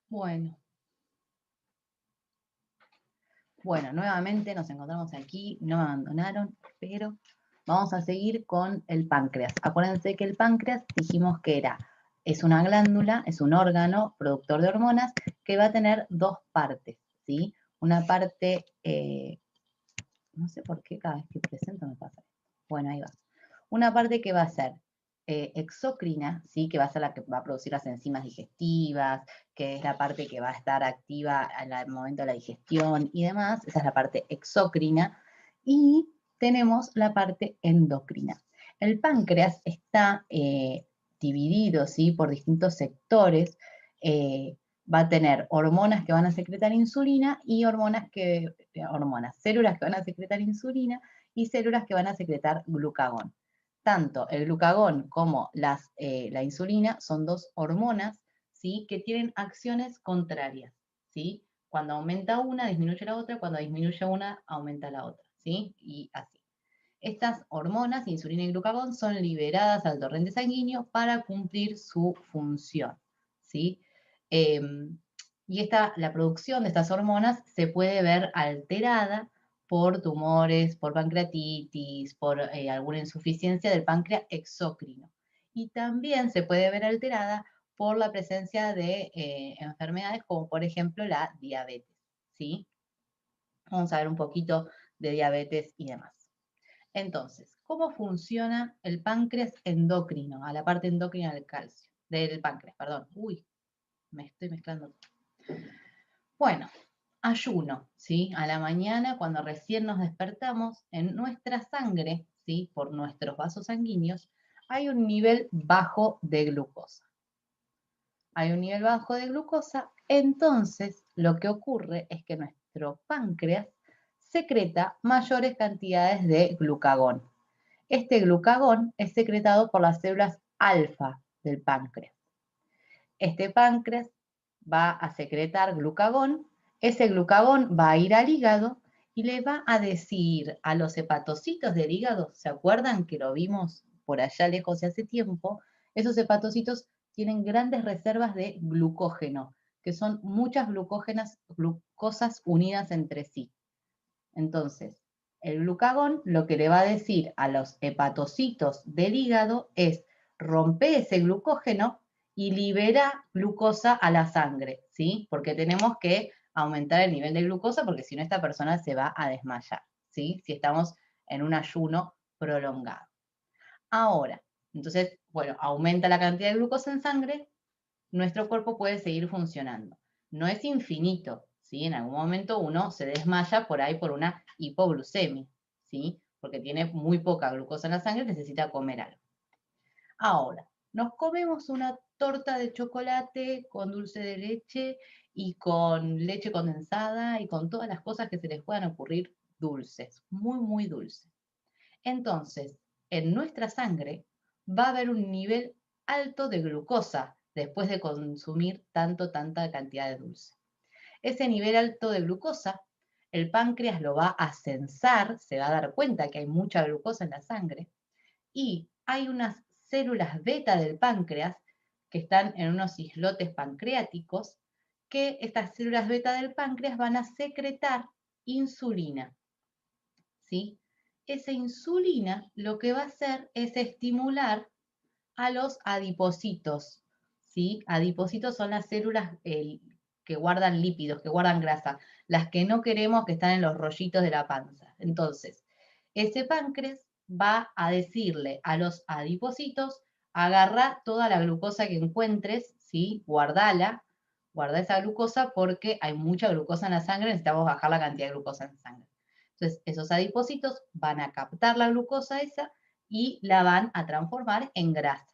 Bueno, nuevamente nos encontramos aquí, no me abandonaron, pero vamos a seguir con el páncreas. Acuérdense que el páncreas dijimos que es una glándula, es un órgano productor de hormonas que va a tener dos partes, ¿sí? Una parte, no sé por qué cada vez que presento me pasa esto. Bueno, ahí va. Una parte que va a ser exócrina, ¿sí? Que va a ser la que va a producir las enzimas digestivas, que es la parte que va a estar activa al momento de la digestión y demás. Esa es la parte exócrina. Y tenemos la parte endocrina. El páncreas está dividido, ¿sí? Por distintos sectores. Va a tener hormonas que van a secretar insulina y células que van a secretar insulina y células que van a secretar glucagón. Tanto el glucagón como la insulina son dos hormonas, ¿sí? Que tienen acciones contrarias, ¿sí? Cuando aumenta una, disminuye la otra, cuando disminuye una, aumenta la otra, ¿sí? Y así. Estas hormonas, insulina y glucagón, son liberadas al torrente sanguíneo para cumplir su función, ¿sí? Eh, y la producción de estas hormonas se puede ver alterada por tumores, por pancreatitis, por alguna insuficiencia del páncreas exócrino. Y también se puede ver alterada por la presencia de enfermedades como por ejemplo la diabetes, ¿sí? Vamos a ver un poquito de diabetes y demás. Entonces, ¿cómo funciona el páncreas endocrino? A la parte endocrina del páncreas, perdón. Uy, me estoy mezclando. Bueno, ayuno, ¿sí? A la mañana, cuando recién nos despertamos, en nuestra sangre, ¿sí? Por nuestros vasos sanguíneos, hay un nivel bajo de glucosa. Hay un nivel bajo de glucosa, entonces lo que ocurre es que nuestro páncreas secreta mayores cantidades de glucagón. Este glucagón es secretado por las células alfa del páncreas. Este páncreas va a secretar glucagón, ese glucagón va a ir al hígado y le va a decir a los hepatocitos del hígado, ¿se acuerdan que lo vimos por allá lejos hace tiempo? Esos hepatocitos tienen grandes reservas de glucógeno, que son muchas glucosas unidas entre sí. Entonces, el glucagón lo que le va a decir a los hepatocitos del hígado es rompe ese glucógeno y libera glucosa a la sangre, ¿sí? Porque tenemos que aumentar el nivel de glucosa porque si no esta persona se va a desmayar, ¿sí? Si estamos en un ayuno prolongado. Ahora, entonces, bueno, aumenta la cantidad de glucosa en sangre, nuestro cuerpo puede seguir funcionando. No es infinito, ¿sí? En algún momento uno se desmaya por ahí por una hipoglucemia, ¿sí? Porque tiene muy poca glucosa en la sangre, necesita comer algo. Ahora, nos comemos una torta de chocolate con dulce de leche y con leche condensada y con todas las cosas que se les puedan ocurrir dulces, muy, muy dulces. Entonces, en nuestra sangre va a haber un nivel alto de glucosa después de consumir tanta cantidad de dulce. Ese nivel alto de glucosa, el páncreas lo va a censar, se va a dar cuenta que hay mucha glucosa en la sangre y hay unas células beta del páncreas que están en unos islotes pancreáticos que estas células beta del páncreas van a secretar insulina, ¿sí? Esa insulina lo que va a hacer es estimular a los adipocitos, ¿sí? Adipocitos son las células que guardan lípidos, que guardan grasa, las que no queremos que están en los rollitos de la panza. Entonces, ese páncreas va a decirle a los adipocitos, agarra toda la glucosa que encuentres, ¿sí? Guardala, guarda esa glucosa porque hay mucha glucosa en la sangre, necesitamos bajar la cantidad de glucosa en sangre. Entonces, esos adipocitos van a captar la glucosa esa y la van a transformar en grasa,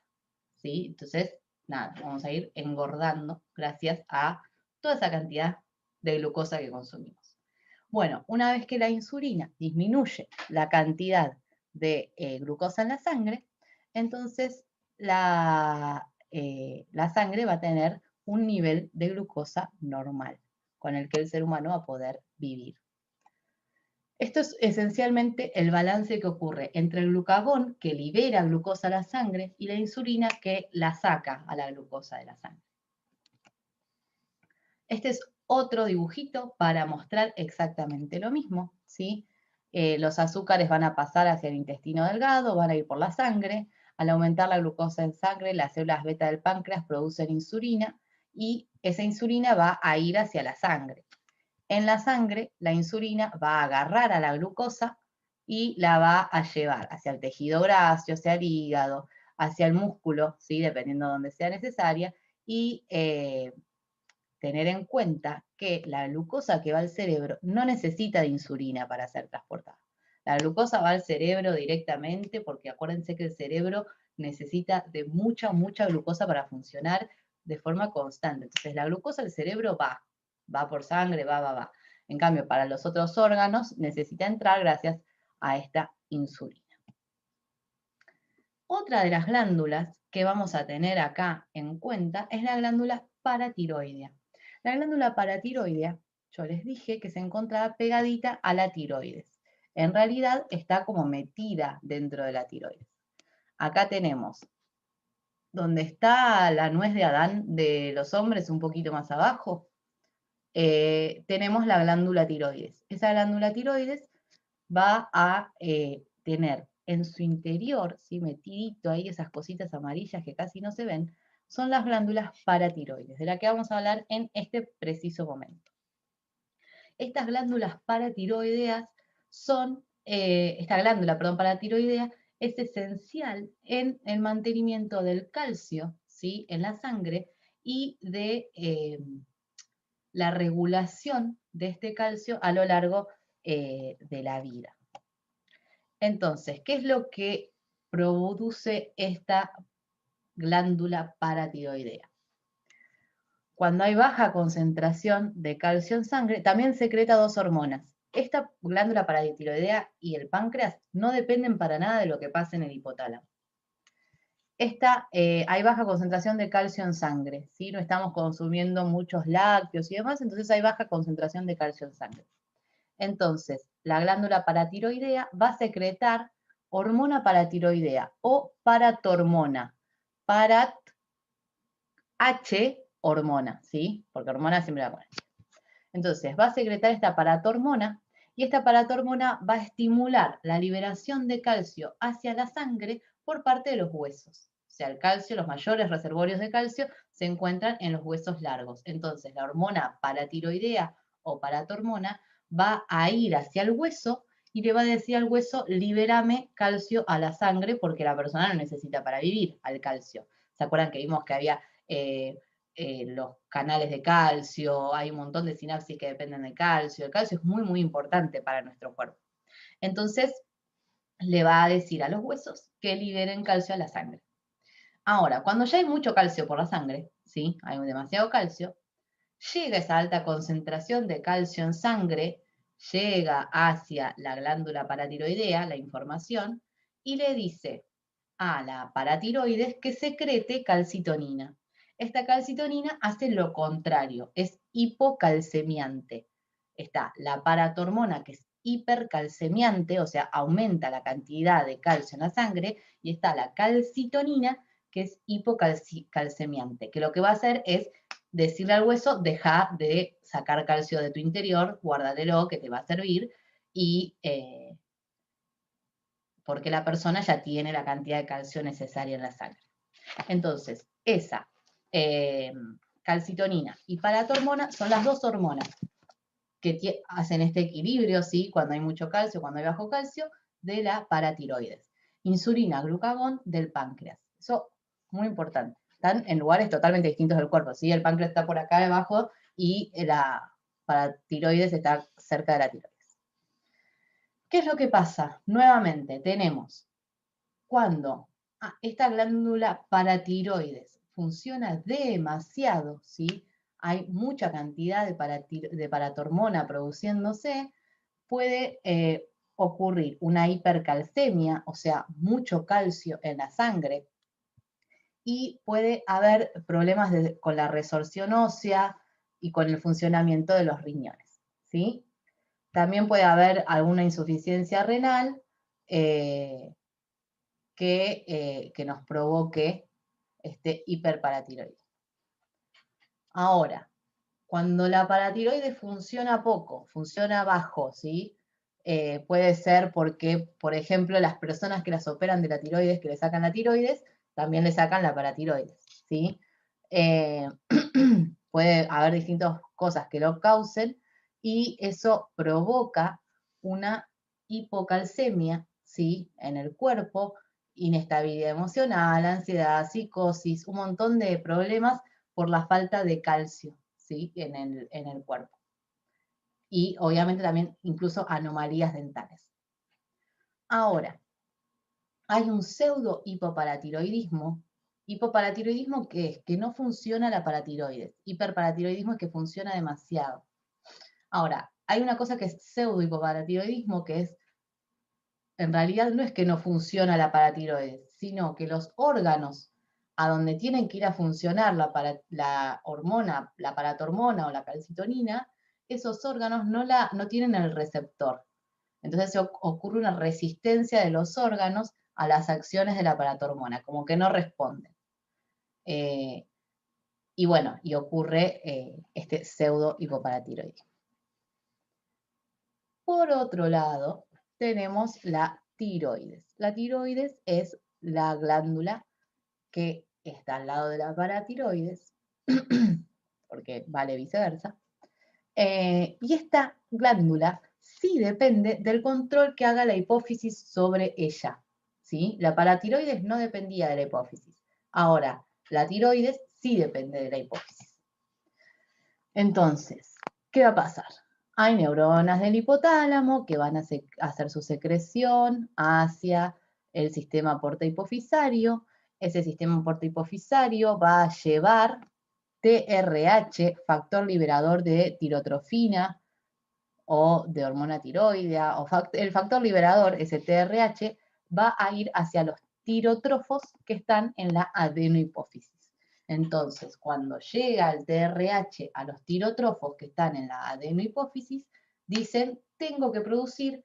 ¿sí? Entonces, nada, vamos a ir engordando gracias a toda esa cantidad de glucosa que consumimos. Bueno, una vez que la insulina disminuye la cantidad de glucosa en la sangre, entonces la sangre va a tener un nivel de glucosa normal con el que el ser humano va a poder vivir. Esto es esencialmente el balance que ocurre entre el glucagón, que libera glucosa a la sangre, y la insulina, que la saca a la glucosa de la sangre. Este es otro dibujito para mostrar exactamente lo mismo, ¿sí? Los azúcares van a pasar hacia el intestino delgado, van a ir por la sangre. Al aumentar la glucosa en sangre, las células beta del páncreas producen insulina y esa insulina va a ir hacia la sangre. En la sangre, la insulina va a agarrar a la glucosa y la va a llevar hacia el tejido graso, hacia el hígado, hacia el músculo, ¿sí? Dependiendo de donde sea necesaria, y tener en cuenta que la glucosa que va al cerebro no necesita de insulina para ser transportada. La glucosa va al cerebro directamente porque acuérdense que el cerebro necesita de mucha glucosa para funcionar de forma constante. Entonces la glucosa al cerebro va por sangre, va. En cambio, para los otros órganos necesita entrar gracias a esta insulina. Otra de las glándulas que vamos a tener acá en cuenta es la glándula paratiroidea. La glándula paratiroidea, yo les dije que se encontraba pegadita a la tiroides. En realidad está como metida dentro de la tiroides. Acá tenemos donde está la nuez de Adán de los hombres, un poquito más abajo, tenemos la glándula tiroides. Esa glándula tiroides va a tener en su interior, ¿sí? Metidito ahí, esas cositas amarillas que casi no se ven, son las glándulas paratiroides, de la que vamos a hablar en este preciso momento. Estas glándulas paratiroideas son, esta glándula, perdón, paratiroidea es esencial en el mantenimiento del calcio, ¿sí? En la sangre y de la regulación de este calcio a lo largo de la vida. Entonces, ¿qué es lo que produce esta glándula paratiroidea? Cuando hay baja concentración de calcio en sangre, también secreta dos hormonas. Esta glándula paratiroidea y el páncreas no dependen para nada de lo que pase en el hipotálamo. Hay baja concentración de calcio en sangre, ¿sí? No estamos consumiendo muchos lácteos y demás, entonces hay baja concentración de calcio en sangre. Entonces, la glándula paratiroidea va a secretar hormona paratiroidea o paratormona. Parat, H, hormona, ¿sí? Porque hormona siempre la pone. Entonces, va a secretar esta paratormona y esta paratormona va a estimular la liberación de calcio hacia la sangre por parte de los huesos. O sea, el calcio, los mayores reservorios de calcio se encuentran en los huesos largos. Entonces, la hormona paratiroidea o paratormona va a ir hacia el hueso y le va a decir al hueso, libérame calcio a la sangre porque la persona lo necesita para vivir, al calcio. ¿Se acuerdan que vimos que había los canales de calcio, hay un montón de sinapsis que dependen del calcio. El calcio es muy importante para nuestro cuerpo. Entonces, le va a decir a los huesos que liberen calcio a la sangre. Ahora, cuando ya hay mucho calcio por la sangre, ¿sí? Hay demasiado calcio, llega esa alta concentración de calcio en sangre, llega hacia la glándula paratiroidea, la información, y le dice a la paratiroides que secrete calcitonina. Esta calcitonina hace lo contrario, es hipocalcemiante. Está la paratormona, que es hipercalcemiante, o sea, aumenta la cantidad de calcio en la sangre, y está la calcitonina, que es hipocalcemiante, que lo que va a hacer es decirle al hueso, deja de sacar calcio de tu interior, guárdatelo, que te va a servir, y porque la persona ya tiene la cantidad de calcio necesaria en la sangre. Entonces, esa calcitonina y paratormona son las dos hormonas que hacen este equilibrio, ¿sí? Cuando hay mucho calcio, cuando hay bajo calcio, de la paratiroides. Insulina, glucagón del páncreas. Eso muy importante. Están en lugares totalmente distintos del cuerpo, ¿sí? El páncreas está por acá debajo y la paratiroides está cerca de la tiroides. ¿Qué es lo que pasa? Nuevamente, tenemos cuando esta glándula paratiroides funciona demasiado, ¿sí? Hay mucha cantidad de paratormona produciéndose, puede ocurrir una hipercalcemia, o sea, mucho calcio en la sangre, y puede haber problemas con la resorción ósea y con el funcionamiento de los riñones, ¿sí? También puede haber alguna insuficiencia renal, que nos provoque este hiperparatiroidismo. Ahora, cuando la paratiroides funciona poco, funciona bajo, ¿sí? Puede ser porque, por ejemplo, las personas que las operan de la tiroides, que le sacan la tiroides, también le sacan la paratiroides, ¿sí? Puede haber distintas cosas que lo causen y eso provoca una hipocalcemia, ¿sí? En el cuerpo, inestabilidad emocional, ansiedad, psicosis, un montón de problemas por la falta de calcio, ¿sí? En el cuerpo. Y obviamente también incluso anomalías dentales. Ahora, hay un pseudo hipoparatiroidismo. Hipoparatiroidismo, ¿qué es? Que no funciona la paratiroides. Hiperparatiroidismo es que funciona demasiado. Ahora, hay una cosa que es pseudo hipoparatiroidismo, que es, en realidad no es que no funciona la paratiroides, sino que los órganos a donde tienen que ir a funcionar la hormona, la paratormona o la calcitonina, esos órganos no tienen el receptor. Entonces ocurre una resistencia de los órganos a las acciones de la paratormona, como que no responden. Y bueno, y ocurre este pseudo hipoparatiroidismo. Por otro lado, tenemos la tiroides. La tiroides es la glándula que está al lado de la paratiroides, porque vale viceversa. Y esta glándula sí depende del control que haga la hipófisis sobre ella, ¿sí? La paratiroides no dependía de la hipófisis. Ahora, la tiroides sí depende de la hipófisis. Entonces, ¿qué va a pasar? Hay neuronas del hipotálamo que van a hacer su secreción hacia el sistema porta-hipofisario. Ese sistema porta-hipofisario va a llevar TRH, factor liberador de tirotrofina o de hormona tiroidea, o el factor liberador, ese TRH, va a ir hacia los tirotrofos que están en la adenohipófisis. Entonces, cuando llega el TRH a los tirotrofos que están en la adenohipófisis, dicen, tengo que producir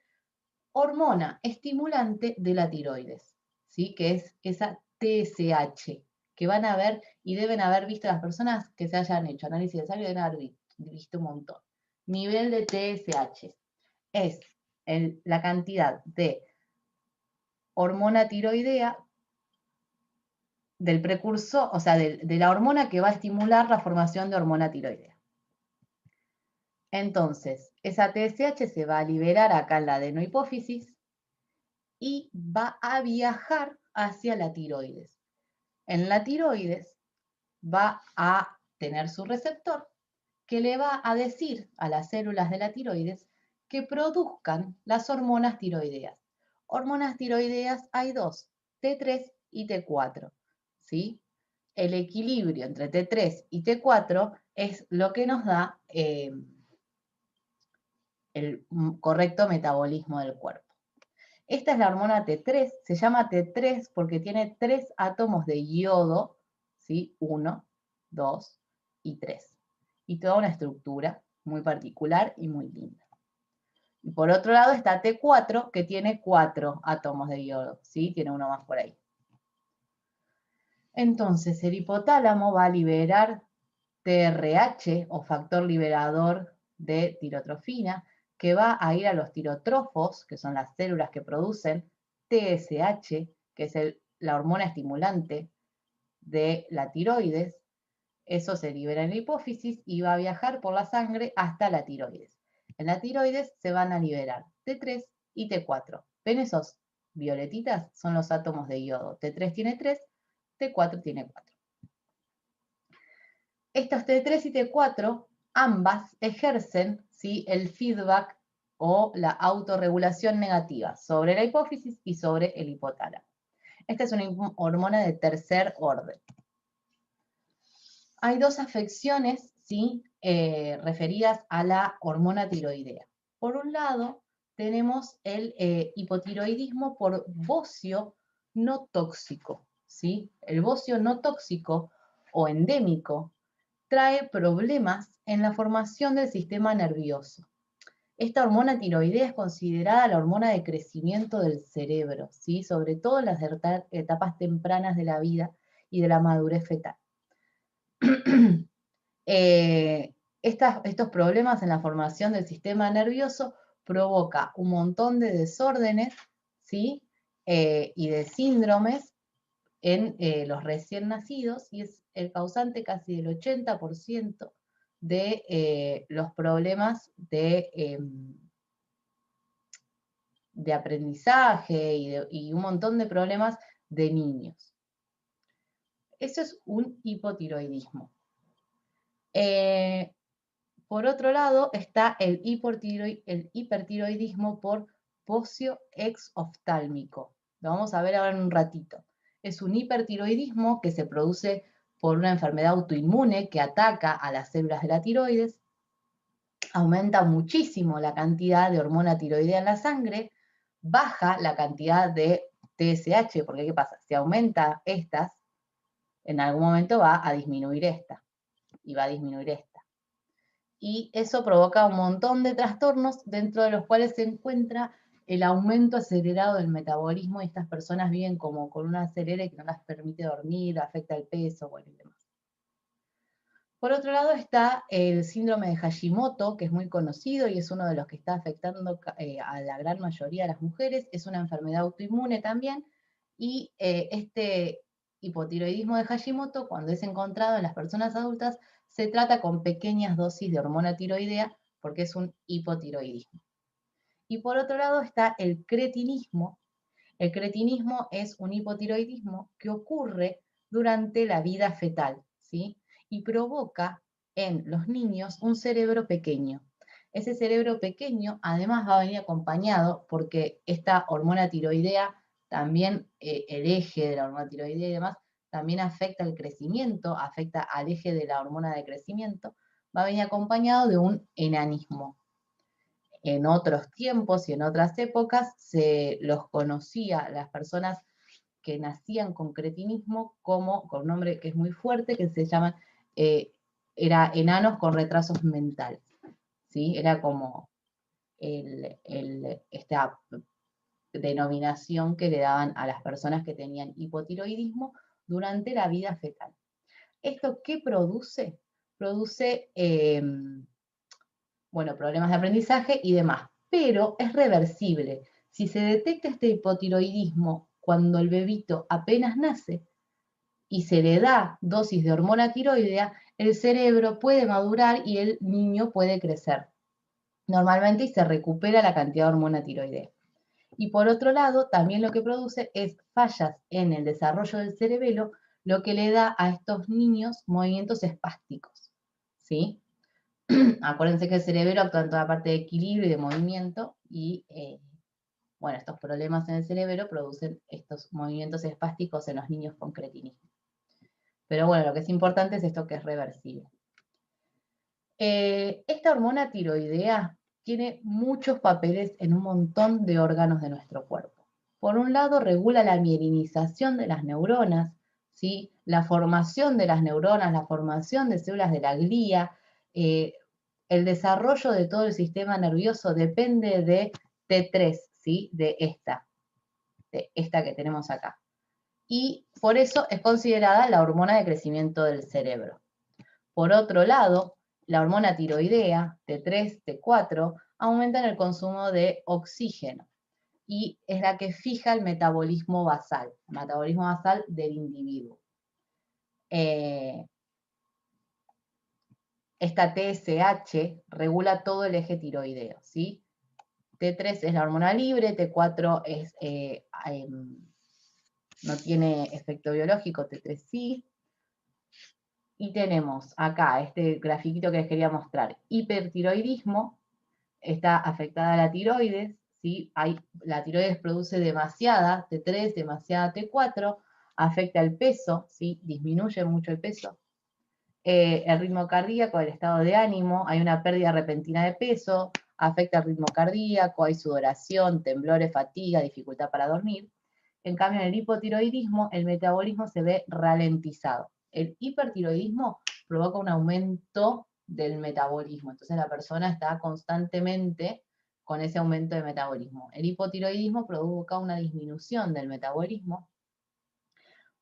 hormona estimulante de la tiroides, ¿sí? Que es esa TSH, que van a ver y deben haber visto las personas que se hayan hecho análisis de sangre, deben haber visto un montón. Nivel de TSH es la cantidad de hormona tiroidea del precursor, o sea, de la hormona que va a estimular la formación de hormona tiroidea. Entonces, esa TSH se va a liberar acá en la adenohipófisis y va a viajar hacia la tiroides. En la tiroides va a tener su receptor que le va a decir a las células de la tiroides que produzcan las hormonas tiroideas. Hormonas tiroideas hay dos, T3 y T4, ¿sí? El equilibrio entre T3 y T4 es lo que nos da el correcto metabolismo del cuerpo. Esta es la hormona T3, se llama T3 porque tiene 3 átomos de yodo, ¿sí? 1, 2 y 3. Y toda una estructura muy particular y muy linda. Y por otro lado está T4, que tiene 4 átomos de yodo, ¿sí? Tiene uno más por ahí. Entonces, el hipotálamo va a liberar TRH, o factor liberador de tirotrofina, que va a ir a los tirotrofos, que son las células que producen TSH, que es la hormona estimulante de la tiroides. Eso se libera en la hipófisis y va a viajar por la sangre hasta la tiroides. En la tiroides se van a liberar T3 y T4. ¿Ven esos violetitas? Son los átomos de yodo. T3 tiene 3, T4 tiene 4. Estos T3 y T4, ambas ejercen, ¿sí?, el feedback o la autorregulación negativa sobre la hipófisis y sobre el hipotálamo. Esta es una hormona de tercer orden. Hay dos afecciones, ¿sí?, referidas a la hormona tiroidea. Por un lado, tenemos el hipotiroidismo por bocio no tóxico, ¿sí? El bocio no tóxico o endémico trae problemas en la formación del sistema nervioso. Esta hormona tiroidea es considerada la hormona de crecimiento del cerebro, ¿sí? Sobre todo en las etapas tempranas de la vida y de la madurez fetal. Estos problemas en la formación del sistema nervioso provoca un montón de desórdenes, ¿sí? Y de síndromes en los recién nacidos y es el causante casi del 80% de los problemas de aprendizaje y un montón de problemas de niños. Eso es un hipotiroidismo. Por otro lado está el hipertiroidismo por pocio exoftálmico. Lo vamos a ver ahora en un ratito. Es un hipertiroidismo que se produce por una enfermedad autoinmune que ataca a las células de la tiroides, aumenta muchísimo la cantidad de hormona tiroidea en la sangre, baja la cantidad de TSH, porque ¿qué pasa? Si aumenta estas, en algún momento va a disminuir esta, y va a disminuir esta. Y eso provoca un montón de trastornos, dentro de los cuales se encuentra el aumento acelerado del metabolismo, y estas personas viven como con una acelere que no las permite dormir, afecta el peso, bueno, y demás. Por otro lado está el síndrome de Hashimoto, que es muy conocido y es uno de los que está afectando a la gran mayoría de las mujeres. Es una enfermedad autoinmune también, y este hipotiroidismo de Hashimoto, cuando es encontrado en las personas adultas, se trata con pequeñas dosis de hormona tiroidea porque es un hipotiroidismo. Y por otro lado está el cretinismo. El cretinismo es un hipotiroidismo que ocurre durante la vida fetal, ¿sí? Y provoca en los niños un cerebro pequeño. Ese cerebro pequeño además va a venir acompañado porque esta hormona tiroidea, también el eje de la hormona tiroidea y demás, también afecta el crecimiento, afecta al eje de la hormona de crecimiento, va a venir acompañado de un enanismo. En otros tiempos y en otras épocas se los conocía, las personas que nacían con cretinismo, como, con un nombre que es muy fuerte, que se llaman, era enanos con retrasos mentales, ¿sí? Era como esta denominación que le daban a las personas que tenían hipotiroidismo durante la vida fetal. ¿Esto qué produce? Produce bueno, problemas de aprendizaje y demás, pero es reversible. Si se detecta este hipotiroidismo cuando el bebito apenas nace y se le da dosis de hormona tiroidea, el cerebro puede madurar y el niño puede crecer normalmente y se recupera la cantidad de hormona tiroidea. Y por otro lado, también lo que produce es fallas en el desarrollo del cerebelo, lo que le da a estos niños movimientos espásticos, ¿sí? Acuérdense que el cerebro actúa en toda la parte de equilibrio y de movimiento y, bueno, estos problemas en el cerebro producen estos movimientos espásticos en los niños con cretinismo. Pero bueno, lo que es importante es esto que es reversible. Esta hormona tiroidea tiene muchos papeles en un montón de órganos de nuestro cuerpo. Por un lado, regula la mielinización de las neuronas, ¿sí? La formación de las neuronas, la formación de células de la glía, el desarrollo de todo el sistema nervioso depende de T3, ¿sí? De esta que tenemos acá. Y por eso es considerada la hormona de crecimiento del cerebro. Por otro lado, la hormona tiroidea, T3, T4, aumentan el consumo de oxígeno y es la que fija el metabolismo basal del individuo. Esta TSH regula todo el eje tiroideo, ¿sí? T3 es la hormona libre, T4 es, no tiene efecto biológico, T3 sí. Y tenemos acá este grafiquito que les quería mostrar. Hipertiroidismo, está afectada la tiroides, ¿sí? La tiroides produce demasiada T3, demasiada T4, afecta el peso, ¿sí? Disminuye mucho el peso. El ritmo cardíaco, el estado de ánimo, hay una pérdida repentina de peso, afecta el ritmo cardíaco, hay sudoración, temblores, fatiga, dificultad para dormir. En cambio, en el hipotiroidismo, el metabolismo se ve ralentizado. El hipertiroidismo provoca un aumento del metabolismo, entonces la persona está constantemente con ese aumento de metabolismo. El hipotiroidismo provoca una disminución del metabolismo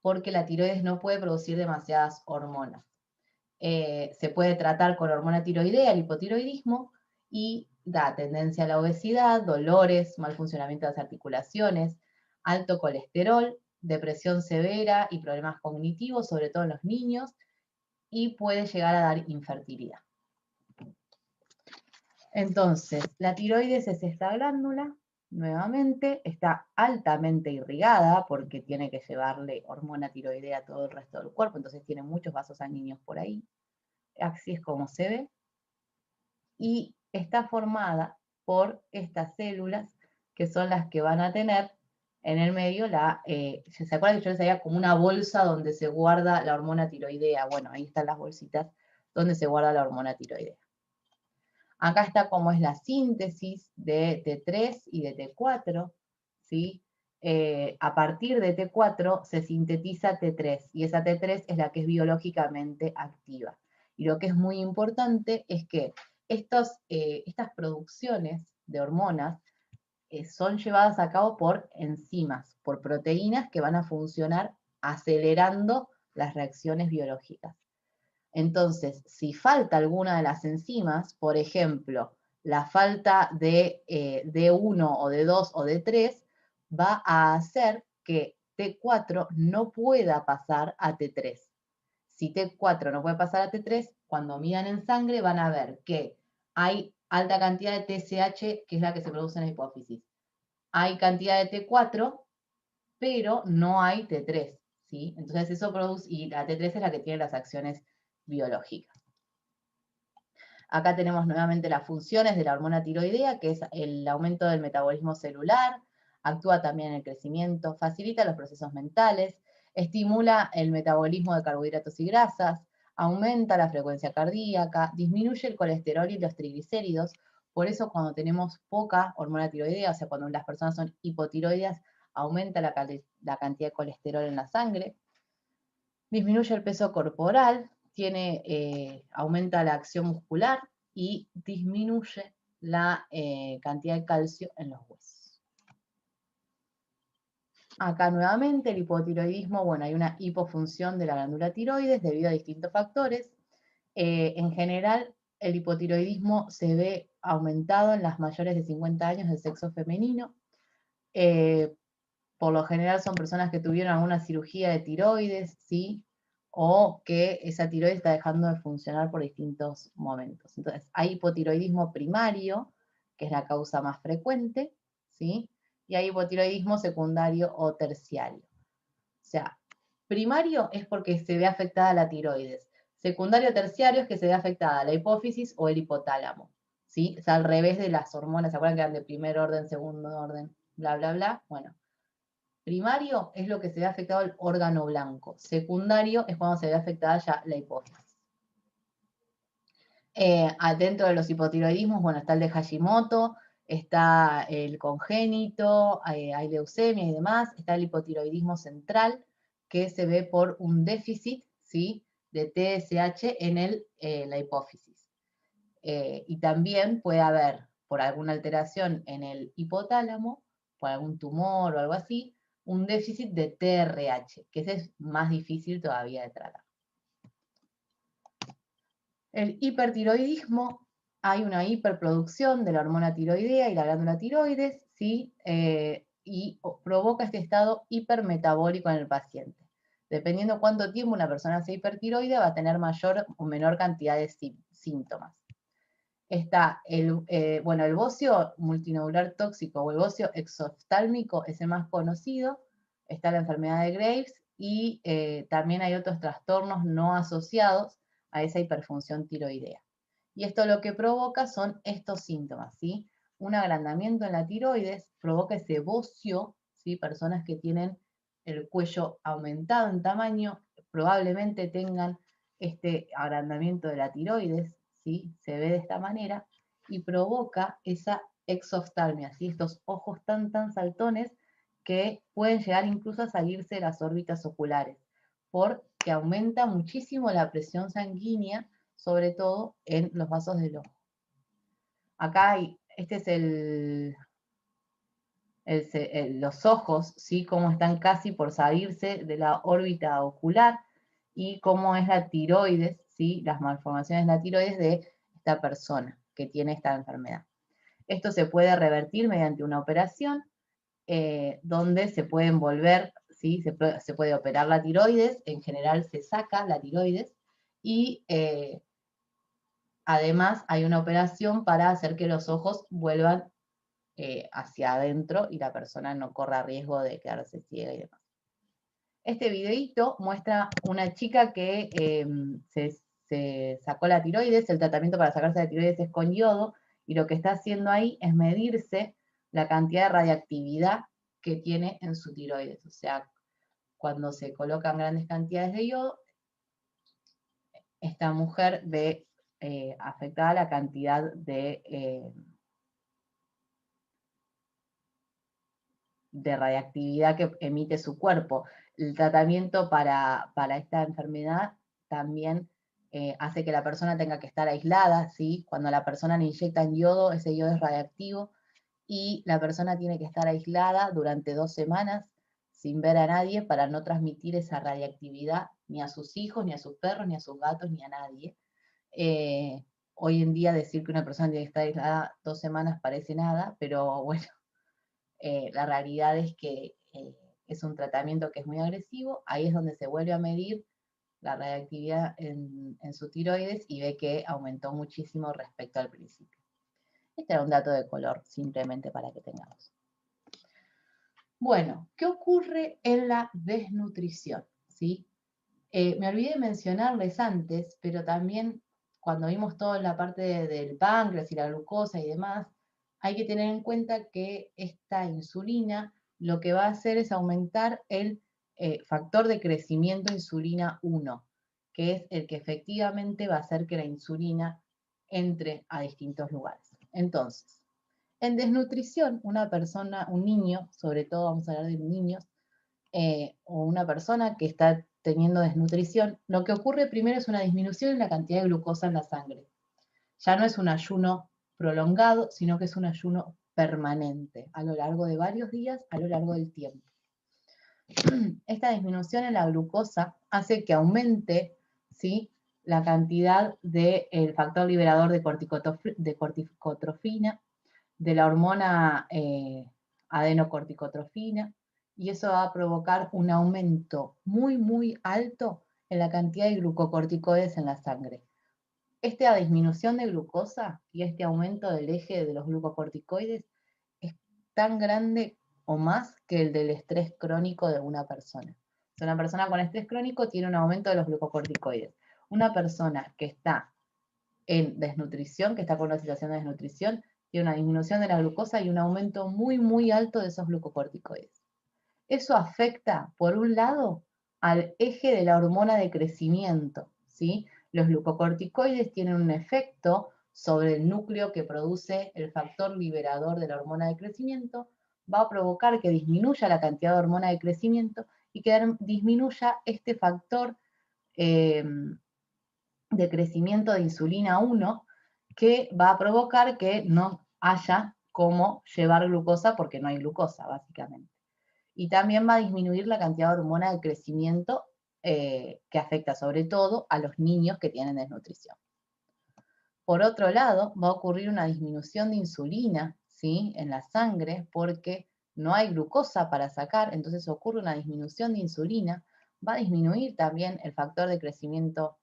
porque la tiroides no puede producir demasiadas hormonas. Se puede tratar con hormona tiroidea, el hipotiroidismo, y da tendencia a la obesidad, dolores, mal funcionamiento de las articulaciones, alto colesterol, depresión severa y problemas cognitivos, sobre todo en los niños, y puede llegar a dar infertilidad. Entonces, la tiroides es esta glándula, nuevamente, está altamente irrigada porque tiene que llevarle hormona tiroidea a todo el resto del cuerpo, entonces tiene muchos vasos sanguíneos por ahí. Así es como se ve. Y está formada por estas células que son las que van a tener en el medio ¿se acuerdan que yo les decía como una bolsa donde se guarda la hormona tiroidea? Bueno, ahí están las bolsitas donde se guarda la hormona tiroidea. Acá está cómo es la síntesis de T3 y de T4, ¿sí? A partir de T4 se sintetiza T3 y esa T3 es la que es biológicamente activa. Y lo que es muy importante es que estas producciones de hormonas son llevadas a cabo por enzimas, por proteínas que van a funcionar acelerando las reacciones biológicas. Entonces, si falta alguna de las enzimas, por ejemplo, la falta de D1 o D2 o D3, va a hacer que T4 no pueda pasar a T3. Si T4 no puede pasar a T3, cuando midan en sangre van a ver que hay alta cantidad de TSH, que es la que se produce en la hipófisis. Hay cantidad de T4, pero no hay T3, ¿sí? Entonces eso produce, y la T3 es la que tiene las acciones biológicas. Acá tenemos nuevamente las funciones de la hormona tiroidea, que es el aumento del metabolismo celular, actúa también en el crecimiento, facilita los procesos mentales, estimula el metabolismo de carbohidratos y grasas, aumenta la frecuencia cardíaca, disminuye el colesterol y los triglicéridos. Por eso cuando tenemos poca hormona tiroidea, o sea, cuando las personas son hipotiroideas, aumenta la cantidad de colesterol en la sangre, disminuye el peso corporal, aumenta la acción muscular y disminuye la cantidad de calcio en los huesos. Acá nuevamente el hipotiroidismo, bueno, hay una hipofunción de la glándula tiroides debido a distintos factores. En general, el hipotiroidismo se ve aumentado en las mayores de 50 años del sexo femenino. Por lo general son personas que tuvieron alguna cirugía de tiroides, ¿sí? O que esa tiroides está dejando de funcionar por distintos momentos. Entonces, hay hipotiroidismo primario, que es la causa más frecuente, ¿sí? Y hay hipotiroidismo secundario o terciario. O sea, primario es porque se ve afectada la tiroides. Secundario o terciario es que se ve afectada la hipófisis o el hipotálamo, ¿sí? Es al revés de las hormonas, ¿se acuerdan que eran de primer orden, segundo orden, bla, bla, bla? Bueno, primario es lo que se ve afectado el órgano blanco. Secundario es cuando se ve afectada ya la hipófisis. Dentro de los hipotiroidismos, bueno, está el de Hashimoto, está el congénito, hay leucemia y demás, está el hipotiroidismo central, que se ve por un déficit, ¿sí?, de TSH en la hipófisis. Y también puede haber, por alguna alteración en el hipotálamo, por algún tumor o algo así, un déficit de TRH, que ese es más difícil todavía de tratar. El hipertiroidismo, hay una hiperproducción de la hormona tiroidea y la glándula tiroides, ¿sí? Y provoca este estado hipermetabólico en el paciente. Dependiendo cuánto tiempo una persona sea hipertiroidea, va a tener mayor o menor cantidad de síntomas. Está el bocio multinodular tóxico o el bocio exoftálmico es el más conocido. Está la enfermedad de Graves y también hay otros trastornos no asociados a esa hiperfunción tiroidea. Y esto lo que provoca son estos síntomas, ¿sí? Un agrandamiento en la tiroides provoca ese bocio, ¿sí? Personas que tienen el cuello aumentado en tamaño probablemente tengan este agrandamiento de la tiroides, ¿sí? Se ve de esta manera y provoca esa exoftalmia, ¿sí? Estos ojos tan saltones que pueden llegar incluso a salirse de las órbitas oculares, porque aumenta muchísimo la presión sanguínea, sobre todo en los vasos del ojo. Acá hay, este es los ojos, ¿sí? Cómo están casi por salirse de la órbita ocular y cómo es la tiroides, ¿sí? Las malformaciones de la tiroides de esta persona que tiene esta enfermedad. Esto se puede revertir mediante una operación donde se pueden volver, ¿sí? Se puede operar la tiroides, en general se saca la tiroides y además hay una operación para hacer que los ojos vuelvan hacia adentro y la persona no corra riesgo de quedarse ciega y demás. Este videito muestra una chica que se sacó la tiroides, el tratamiento para sacarse la tiroides es con yodo, y lo que está haciendo ahí es medirse la cantidad de radiactividad que tiene en su tiroides. O sea, cuando se colocan grandes cantidades de yodo, esta mujer ve afectada la cantidad de radiactividad que emite su cuerpo. El tratamiento para esta enfermedad también hace que la persona tenga que estar aislada, ¿sí? Cuando a la persona le inyectan yodo, ese yodo es radiactivo y la persona tiene que estar aislada durante 2 semanas sin ver a nadie para no transmitir esa radiactividad ni a sus hijos, ni a sus perros, ni a sus gatos, ni a nadie. Hoy en día decir que una persona tiene que estar aislada 2 semanas parece nada, pero bueno, la realidad es que es un tratamiento que es muy agresivo, ahí es donde se vuelve a medir la radiactividad en su tiroides y ve que aumentó muchísimo respecto al principio. Este era un dato de color, simplemente para que tengamos. Bueno, ¿qué ocurre en la desnutrición? ¿Sí? Me olvidé mencionarles antes, pero también cuando vimos toda la parte del páncreas y la glucosa y demás, hay que tener en cuenta que esta insulina lo que va a hacer es aumentar el factor de crecimiento insulina 1, que es el que efectivamente va a hacer que la insulina entre a distintos lugares. Entonces, en desnutrición, una persona, un niño, sobre todo vamos a hablar de niños, o una persona que está teniendo desnutrición, lo que ocurre primero es una disminución en la cantidad de glucosa en la sangre. Ya no es un ayuno prolongado, sino que es un ayuno permanente, a lo largo de varios días, a lo largo del tiempo. Esta disminución en la glucosa hace que aumente, ¿sí?, la cantidad del factor liberador de corticotrofina, de la hormona adenocorticotrofina, y eso va a provocar un aumento muy, muy alto en la cantidad de glucocorticoides en la sangre. Esta disminución de glucosa y este aumento del eje de los glucocorticoides es tan grande o más que el del estrés crónico de una persona. O sea, una persona con estrés crónico tiene un aumento de los glucocorticoides. Una persona que está en desnutrición, que está por una situación de desnutrición, tiene una disminución de la glucosa y un aumento muy, muy alto de esos glucocorticoides. Eso afecta, por un lado, al eje de la hormona de crecimiento, ¿sí? Los glucocorticoides tienen un efecto sobre el núcleo que produce el factor liberador de la hormona de crecimiento, va a provocar que disminuya la cantidad de hormona de crecimiento y que disminuya este factor de crecimiento de insulina 1, que va a provocar que no haya cómo llevar glucosa porque no hay glucosa, básicamente. Y también va a disminuir la cantidad de hormona de crecimiento que afecta sobre todo a los niños que tienen desnutrición. Por otro lado, va a ocurrir una disminución de insulina, ¿sí?, en la sangre porque no hay glucosa para sacar, entonces ocurre una disminución de insulina, va a disminuir también el factor de crecimiento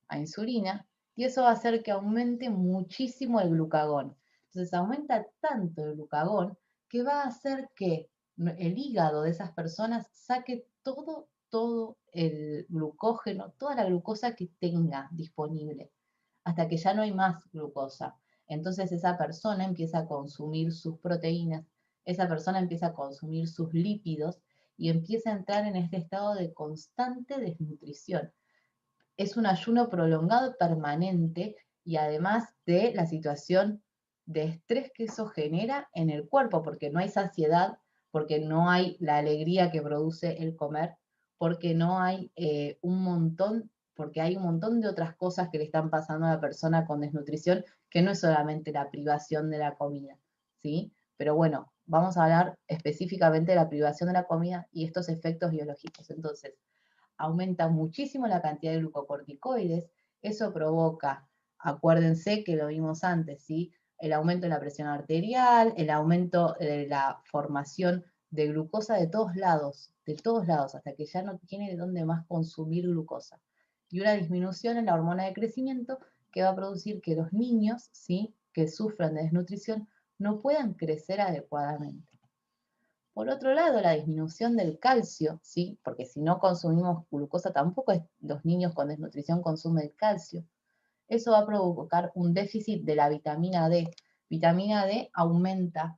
a insulina y eso va a hacer que aumente muchísimo el glucagón. Entonces aumenta tanto el glucagón que va a hacer que el hígado de esas personas saque todo el glucógeno, toda la glucosa que tenga disponible, hasta que ya no hay más glucosa. Entonces esa persona empieza a consumir sus proteínas, esa persona empieza a consumir sus lípidos y empieza a entrar en este estado de constante desnutrición. Es un ayuno prolongado permanente y además de la situación de estrés que eso genera en el cuerpo, porque no hay saciedad, porque no hay la alegría que produce el comer, porque no hay porque hay un montón de otras cosas que le están pasando a la persona con desnutrición, que no es solamente la privación de la comida, ¿sí? Pero bueno, vamos a hablar específicamente de la privación de la comida y estos efectos biológicos. Entonces, aumenta muchísimo la cantidad de glucocorticoides Eso provoca, acuérdense que lo vimos antes, ¿sí? El aumento de la presión arterial, el aumento de la formación de glucosa de todos lados, hasta que ya no tiene de dónde más consumir glucosa. Y una disminución en la hormona de crecimiento que va a producir que los niños, ¿sí?, que sufran de desnutrición no puedan crecer adecuadamente. Por otro lado, la disminución del calcio, ¿sí?, porque si no consumimos glucosa, tampoco los niños con desnutrición consumen calcio. Eso va a provocar un déficit de la vitamina D. Vitamina D aumenta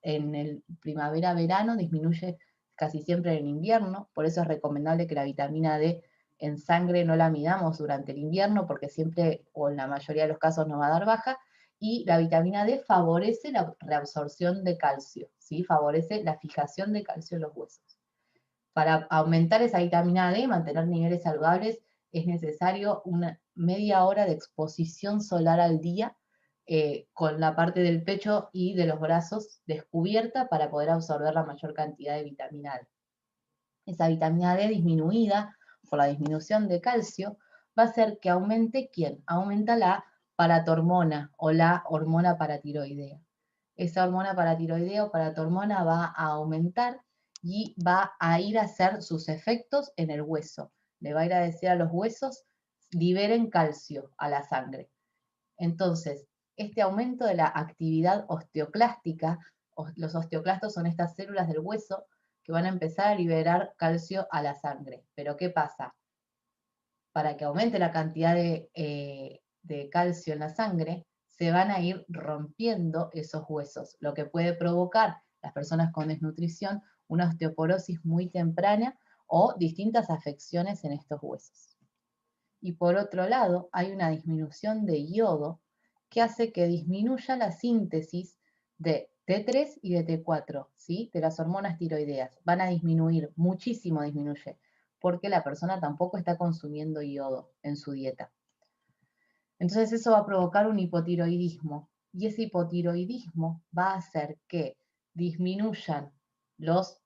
en el primavera-verano, disminuye casi siempre en invierno, por eso es recomendable que la vitamina D en sangre no la midamos durante el invierno, porque siempre, o en la mayoría de los casos, nos va a dar baja, y la vitamina D favorece la reabsorción de calcio, ¿sí? Favorece la fijación de calcio en los huesos. Para aumentar esa vitamina D y mantener niveles saludables, es necesario una media hora de exposición solar al día, con la parte del pecho y de los brazos descubierta para poder absorber la mayor cantidad de vitamina D. Esa vitamina D disminuida por la disminución de calcio va a hacer que aumente, ¿quién? Aumenta la paratormona o la hormona paratiroidea. Esa hormona paratiroidea o paratormona va a aumentar y va a ir a hacer sus efectos en el hueso. Le va a ir a decir a los huesos, liberen calcio a la sangre. Entonces, este aumento de la actividad osteoclástica, los osteoclastos son estas células del hueso que van a empezar a liberar calcio a la sangre. Pero ¿qué pasa? Para que aumente la cantidad de calcio en la sangre, se van a ir rompiendo esos huesos, lo que puede provocar las personas con desnutrición una osteoporosis muy temprana o distintas afecciones en estos huesos. Y por otro lado, hay una disminución de yodo que hace que disminuya la síntesis de T3 y de T4, ¿sí?, de las hormonas tiroideas. Van a disminuir, muchísimo disminuye, porque la persona tampoco está consumiendo yodo en su dieta. Entonces eso va a provocar un hipotiroidismo, y ese hipotiroidismo va a hacer que disminuyan los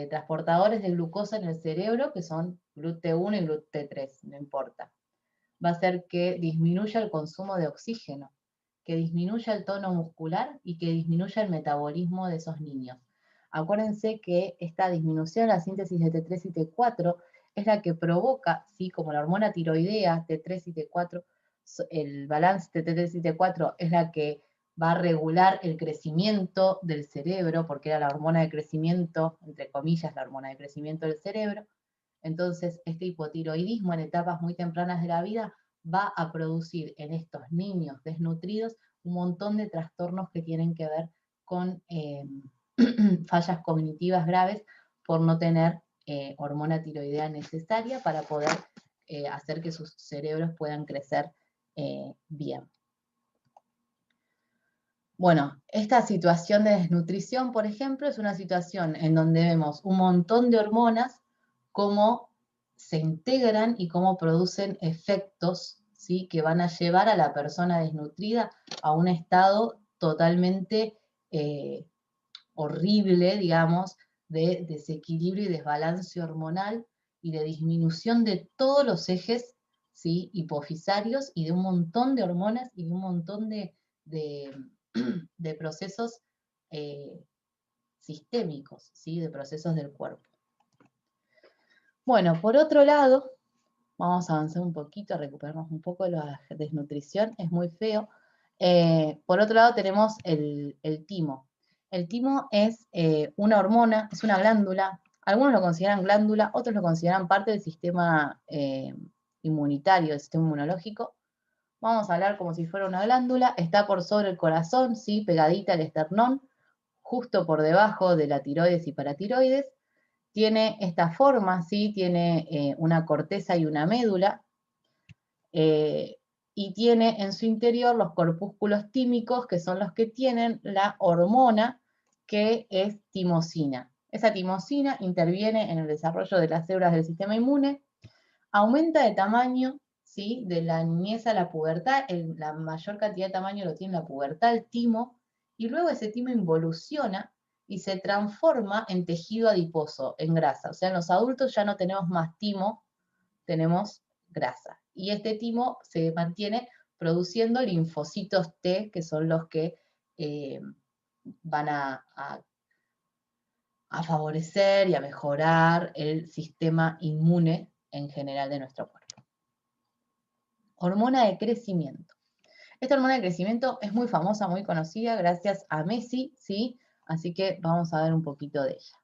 transportadores de glucosa en el cerebro, que son GLUT1 y GLUT3, no importa. Va a hacer que disminuya el consumo de oxígeno, que disminuya el tono muscular y que disminuya el metabolismo de esos niños. Acuérdense que esta disminución de la síntesis de T3 y T4 es la que provoca, ¿sí?, como la hormona tiroidea, T3 y T4, el balance de T3 y T4 es la que va a regular el crecimiento del cerebro, porque era la hormona de crecimiento, entre comillas, la hormona de crecimiento del cerebro. Entonces, este hipotiroidismo en etapas muy tempranas de la vida va a producir en estos niños desnutridos un montón de trastornos que tienen que ver con fallas cognitivas graves por no tener hormona tiroidea necesaria para poder hacer que sus cerebros puedan crecer bien. Bueno, esta situación de desnutrición, por ejemplo, es una situación en donde vemos un montón de hormonas, cómo se integran y cómo producen efectos, ¿sí?, que van a llevar a la persona desnutrida a un estado totalmente horrible, digamos, de desequilibrio y desbalance hormonal y de disminución de todos los ejes, ¿sí?, hipofisarios, y de un montón de hormonas y de un montón de procesos sistémicos, ¿sí?, de procesos del cuerpo. Bueno, por otro lado, vamos a avanzar un poquito, recuperarnos un poco de la desnutrición, es muy feo. Por otro lado tenemos el timo. El timo es una hormona, es una glándula, algunos lo consideran glándula, otros lo consideran parte del sistema inmunitario, del sistema inmunológico. Vamos a hablar como si fuera una glándula, está por sobre el corazón, ¿sí?, pegadita al esternón, justo por debajo de la tiroides y paratiroides. Tiene esta forma, ¿sí?, tiene una corteza y una médula, y tiene en su interior los corpúsculos tímicos, que son los que tienen la hormona que es timosina. Esa timosina interviene en el desarrollo de las células del sistema inmune, aumenta de tamaño, ¿sí?, de la niñez a la pubertad, la mayor cantidad de tamaño lo tiene la pubertad, el timo, y luego ese timo involuciona y se transforma en tejido adiposo, en grasa. O sea, en los adultos ya no tenemos más timo, tenemos grasa. Y este timo se mantiene produciendo linfocitos T, que son los que van a favorecer y a mejorar el sistema inmune en general de nuestro cuerpo. Hormona de crecimiento. Esta hormona de crecimiento es muy famosa, muy conocida, gracias a Messi, ¿sí? Así que vamos a ver un poquito de ella.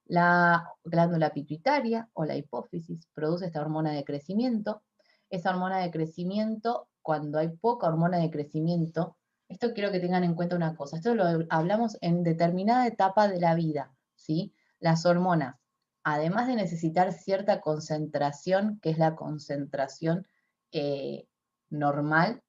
La glándula pituitaria o la hipófisis produce esta hormona de crecimiento. Esa hormona de crecimiento, cuando hay poca hormona de crecimiento, esto quiero que tengan en cuenta una cosa, esto lo hablamos en determinada etapa de la vida, ¿sí? Las hormonas, además de necesitar cierta concentración, que es la concentración normal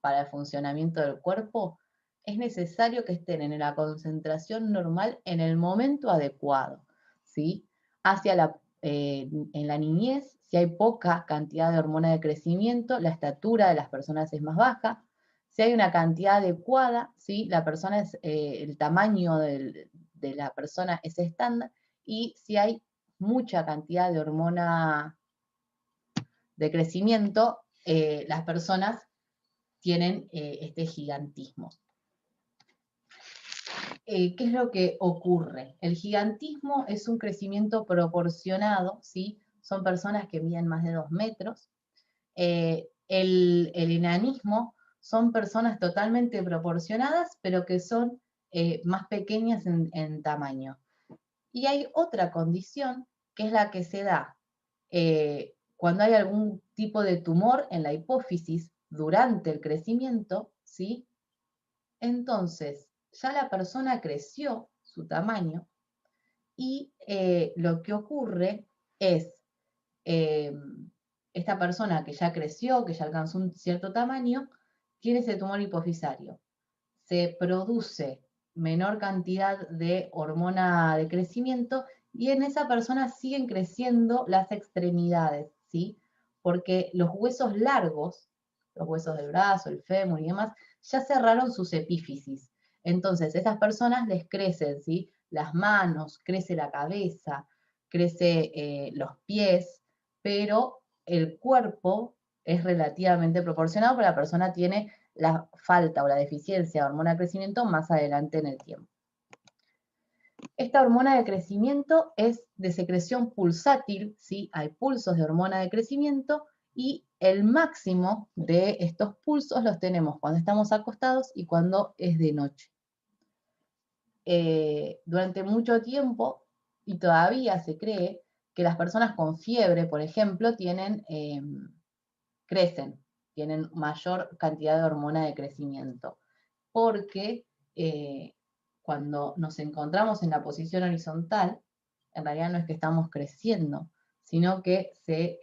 para el funcionamiento del cuerpo, es necesario que estén en la concentración normal en el momento adecuado, ¿sí? En la niñez, si hay poca cantidad de hormona de crecimiento, la estatura de las personas es más baja. Si hay una cantidad adecuada, ¿sí? El tamaño de la persona es estándar. Y si hay mucha cantidad de hormona de crecimiento, las personas tienen este gigantismo. ¿Qué es lo que ocurre? El gigantismo es un crecimiento proporcionado, ¿sí? Son personas que miden más de 2 metros. El enanismo son personas totalmente proporcionadas, pero que son más pequeñas en tamaño. Y hay otra condición, que es la que se da cuando hay algún tipo de tumor en la hipófisis durante el crecimiento, ¿sí? Entonces, ya la persona creció su tamaño y lo que ocurre es, eh, esta persona que ya creció, que ya alcanzó un cierto tamaño, tiene ese tumor hipofisario. Se produce menor cantidad de hormona de crecimiento y en esa persona siguen creciendo las extremidades, ¿sí? Porque los huesos largos, los huesos del brazo, el fémur y demás, ya cerraron sus epífisis. Entonces, esas personas les crecen, ¿sí? Las manos, crece la cabeza, crece los pies, pero el cuerpo es relativamente proporcionado, porque la persona tiene la falta o la deficiencia de hormona de crecimiento más adelante en el tiempo. Esta hormona de crecimiento es de secreción pulsátil, ¿sí? Hay pulsos de hormona de crecimiento y el máximo de estos pulsos los tenemos cuando estamos acostados y cuando es de noche. Durante mucho tiempo, y todavía se cree, que las personas con fiebre, por ejemplo, crecen, tienen mayor cantidad de hormona de crecimiento, porque cuando nos encontramos en la posición horizontal, en realidad no es que estamos creciendo, sino que se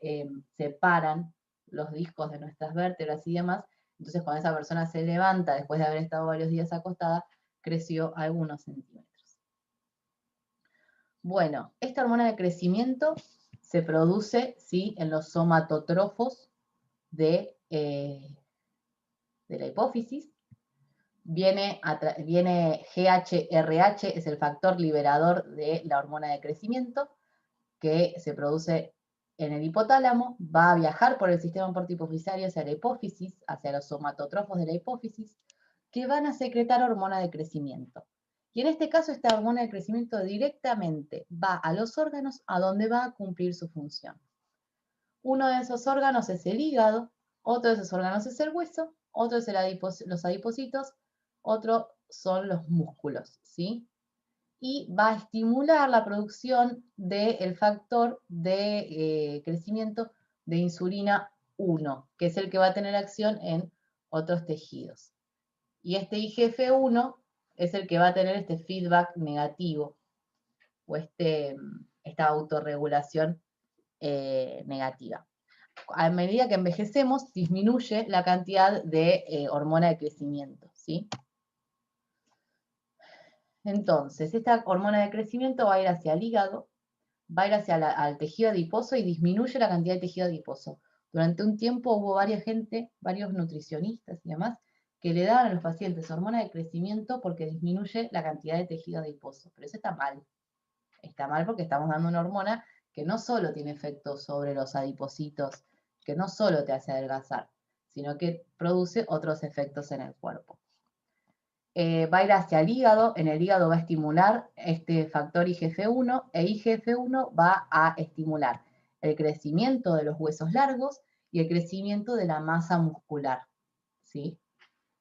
separan los discos de nuestras vértebras y demás. Entonces, cuando esa persona se levanta después de haber estado varios días acostada, creció algunos centímetros. Bueno, esta hormona de crecimiento se produce, ¿sí?, en los somatotrofos de la hipófisis. Viene GHRH, es el factor liberador de la hormona de crecimiento, que se produce en el hipotálamo, va a viajar por el sistema portohipofisario hacia la hipófisis, hacia los somatotrofos de la hipófisis, que van a secretar hormona de crecimiento. Y en este caso, esta hormona de crecimiento directamente va a los órganos a donde va a cumplir su función. Uno de esos órganos es el hígado, otro de esos órganos es el hueso, otro es los adipocitos, otro son los músculos, ¿sí? Y va a estimular la producción del factor de crecimiento de insulina 1, que es el que va a tener acción en otros tejidos. Y este IGF-1 es el que va a tener este feedback negativo o esta autorregulación negativa. A medida que envejecemos, disminuye la cantidad de hormona de crecimiento, ¿sí? Entonces, esta hormona de crecimiento va a ir hacia el hígado, va a ir al tejido adiposo y disminuye la cantidad de tejido adiposo. Durante un tiempo hubo varios nutricionistas y demás, que le daban a los pacientes hormona de crecimiento porque disminuye la cantidad de tejido adiposo. Pero eso está mal. Está mal porque estamos dando una hormona que no solo tiene efectos sobre los adipocitos que no solo te hace adelgazar, sino que produce otros efectos en el cuerpo. Va a ir hacia el hígado, en el hígado va a estimular este factor IGF-1 e IGF-1 va a estimular el crecimiento de los huesos largos y el crecimiento de la masa muscular, ¿sí?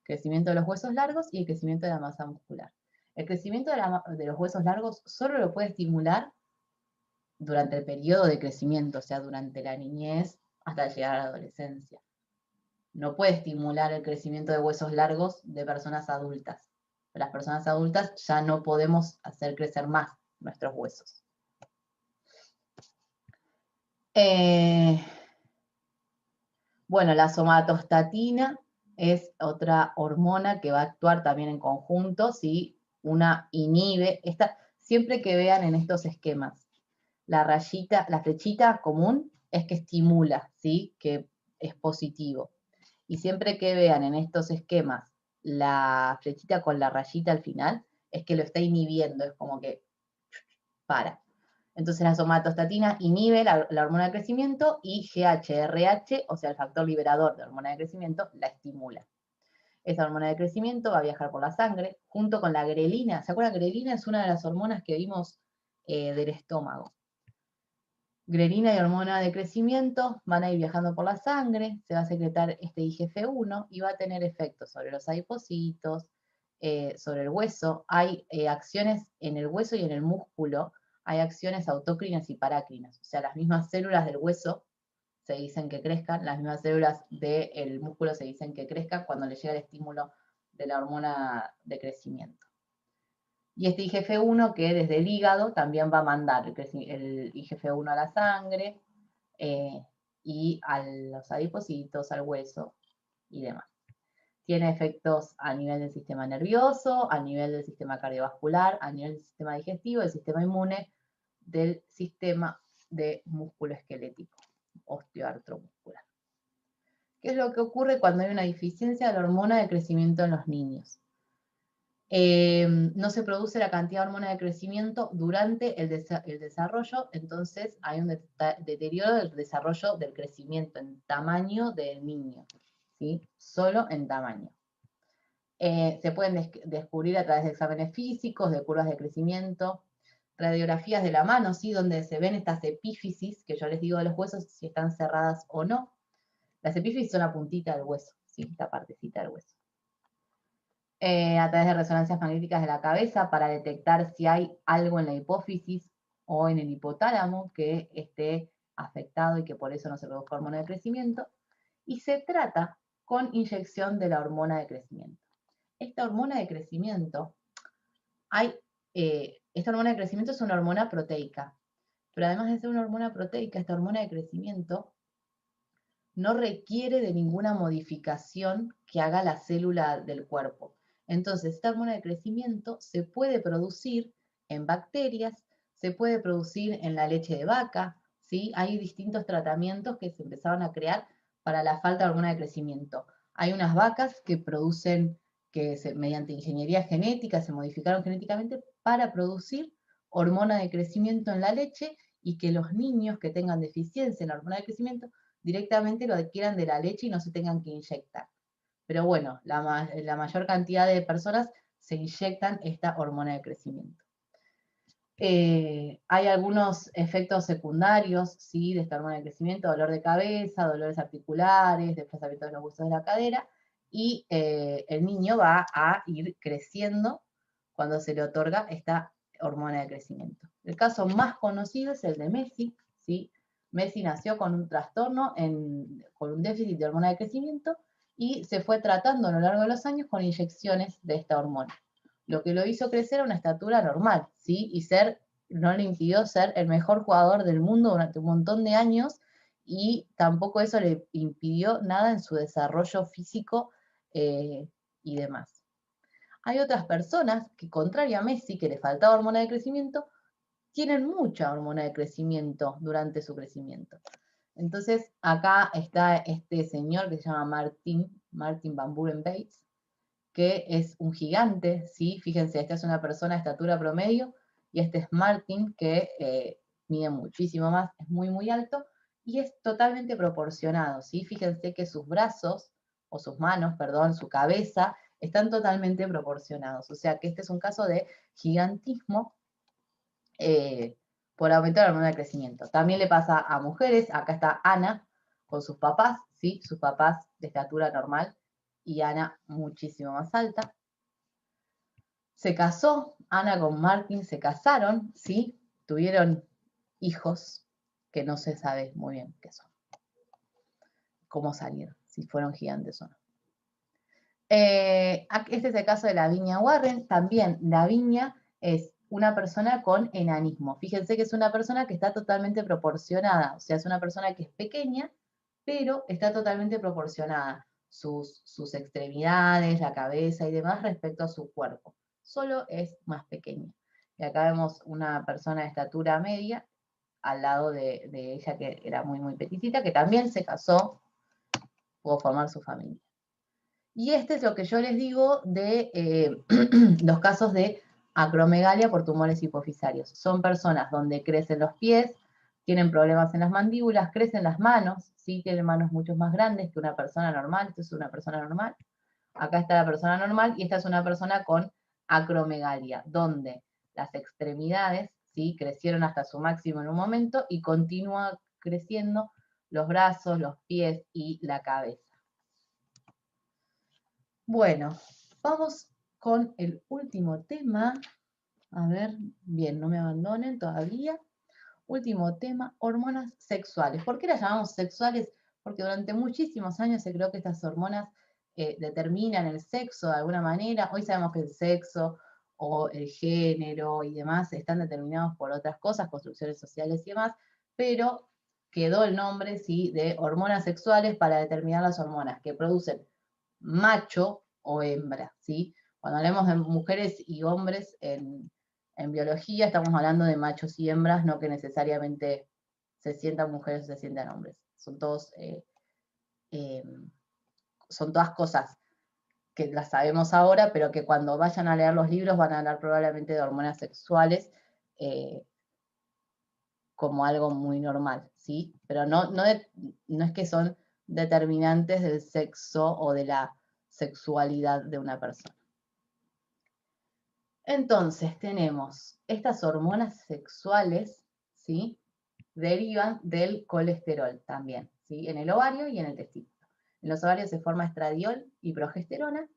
Crecimiento de los huesos largos y el crecimiento de la masa muscular. El crecimiento de los huesos largos solo lo puede estimular durante el periodo de crecimiento, o sea, durante la niñez hasta llegar a la adolescencia. No puede estimular el crecimiento de huesos largos de personas adultas. Las personas adultas ya no podemos hacer crecer más nuestros huesos. Bueno, la somatostatina es otra hormona que va a actuar también en conjunto, ¿sí? Una inhibe, siempre que vean en estos esquemas, la flechita común es que estimula, ¿sí? Que es positivo. Y siempre que vean en estos esquemas la flechita con la rayita al final, es que lo está inhibiendo, es como que para. Entonces la somatostatina inhibe la hormona de crecimiento y GHRH, o sea, el factor liberador de hormona de crecimiento, la estimula. Esa hormona de crecimiento va a viajar por la sangre junto con la grelina. ¿Se acuerdan? Grelina es una de las hormonas que vimos del estómago. Grelina y hormona de crecimiento van a ir viajando por la sangre, se va a secretar este IGF-1 y va a tener efectos sobre los adipocitos, sobre el hueso. Hay acciones en el hueso y en el músculo, hay acciones autócrinas y parácrinas. O sea, las mismas células del hueso se dicen que crezcan, las mismas células del músculo se dicen que crezcan cuando le llega el estímulo de la hormona de crecimiento. Y este IGF-1 que desde el hígado también va a mandar el IGF-1 a la sangre y a los adipocitos, al hueso y demás. Tiene efectos a nivel del sistema nervioso, a nivel del sistema cardiovascular, a nivel del sistema digestivo, del sistema inmune, del sistema de músculo esquelético, osteoartromuscular. ¿Qué es lo que ocurre cuando hay una deficiencia de la hormona de crecimiento en los niños? No se produce la cantidad de hormona de crecimiento durante el desarrollo, entonces hay un deterioro del desarrollo del crecimiento en tamaño del niño, ¿sí? Solo en tamaño. Se pueden descubrir a través de exámenes físicos, de curvas de crecimiento, radiografías de la mano, ¿sí? Donde se ven estas epífisis, que yo les digo de los huesos, si están cerradas o no. Las epífisis son la puntita del hueso, ¿sí? Esta partecita del hueso. A través de resonancias magnéticas de la cabeza para detectar si hay algo en la hipófisis o en el hipotálamo que esté afectado y que por eso no se produzca hormona de crecimiento. Y se trata con inyección de la hormona de crecimiento. Esta hormona de crecimiento, esta hormona de crecimiento es una hormona proteica, pero además de ser una hormona proteica, esta hormona de crecimiento no requiere de ninguna modificación que haga la célula del cuerpo. Entonces, esta hormona de crecimiento se puede producir en bacterias, se puede producir en la leche de vaca, ¿sí? Hay distintos tratamientos que se empezaron a crear para la falta de hormona de crecimiento. Hay unas vacas que producen, mediante ingeniería genética, se modificaron genéticamente para producir hormona de crecimiento en la leche y que los niños que tengan deficiencia en la hormona de crecimiento directamente lo adquieran de la leche y no se tengan que inyectar. Pero bueno, la mayor cantidad de personas se inyectan esta hormona de crecimiento. Hay algunos efectos secundarios, ¿sí? De esta hormona de crecimiento, dolor de cabeza, dolores articulares, desplazamiento de los huesos de la cadera, y el niño va a ir creciendo cuando se le otorga esta hormona de crecimiento. El caso más conocido es el de Messi, ¿sí? Messi nació con un trastorno, con un déficit de hormona de crecimiento, y se fue tratando a lo largo de los años con inyecciones de esta hormona. Lo que lo hizo crecer a una estatura normal, ¿sí? Y no le impidió ser el mejor jugador del mundo durante un montón de años, y tampoco eso le impidió nada en su desarrollo físico y demás. Hay otras personas que, contrario a Messi, que le faltaba hormona de crecimiento, tienen mucha hormona de crecimiento durante su crecimiento. Entonces, acá está este señor que se llama Martin Van Buren Bates, que es un gigante, ¿sí? Fíjense, esta es una persona de estatura promedio, y este es Martin, que mide muchísimo más, es muy, muy alto, y es totalmente proporcionado, ¿sí? Fíjense que sus brazos, o sus manos, perdón, su cabeza, están totalmente proporcionados. O sea que este es un caso de gigantismo por aumentar la hormona de crecimiento. También le pasa a mujeres, acá está Ana con sus papás, ¿sí? Sus papás de estatura normal y Ana muchísimo más alta. Se casó, Ana con Martín se casaron, ¿sí? Tuvieron hijos que no se sabe muy bien qué son, cómo salieron, si fueron gigantes o no. Este es el caso de Lavinia Warren. También Lavinia es una persona con enanismo. Fíjense que es una persona que está totalmente proporcionada, o sea, es una persona que es pequeña, pero está totalmente proporcionada. Sus extremidades, la cabeza y demás respecto a su cuerpo. Solo es más pequeña. Y acá vemos una persona de estatura media al lado de ella que era muy, muy petitita, que también se casó, pudo formar su familia. Y este es lo que yo les digo de los casos de acromegalia por tumores hipofisarios. Son personas donde crecen los pies, tienen problemas en las mandíbulas, crecen las manos, ¿sí? Tienen manos mucho más grandes que una persona normal. Esta es una persona normal. Acá está la persona normal y esta es una persona con acromegalia, donde las extremidades, ¿sí? Crecieron hasta su máximo en un momento y continúa creciendo los brazos, los pies y la cabeza. Bueno, vamos con el último tema. A ver, bien, no me abandonen todavía. Último tema, hormonas sexuales. ¿Por qué las llamamos sexuales? Porque durante muchísimos años se creó que estas hormonas determinan el sexo de alguna manera. Hoy sabemos que el sexo o el género y demás están determinados por otras cosas, construcciones sociales y demás, pero quedó el nombre, sí, de hormonas sexuales para determinar las hormonas que producen macho o hembra, ¿sí? Cuando hablamos de mujeres y hombres en biología, estamos hablando de machos y hembras, no que necesariamente se sientan mujeres o se sientan hombres. Son son todas cosas que las sabemos ahora, pero que cuando vayan a leer los libros van a hablar probablemente de hormonas sexuales como algo muy normal, ¿sí? Pero no es que son determinantes del sexo o de la sexualidad de una persona. Entonces tenemos estas hormonas sexuales, ¿sí? Derivan del colesterol también, ¿sí? En el ovario y en el testículo. En los ovarios se forma estradiol y progesterona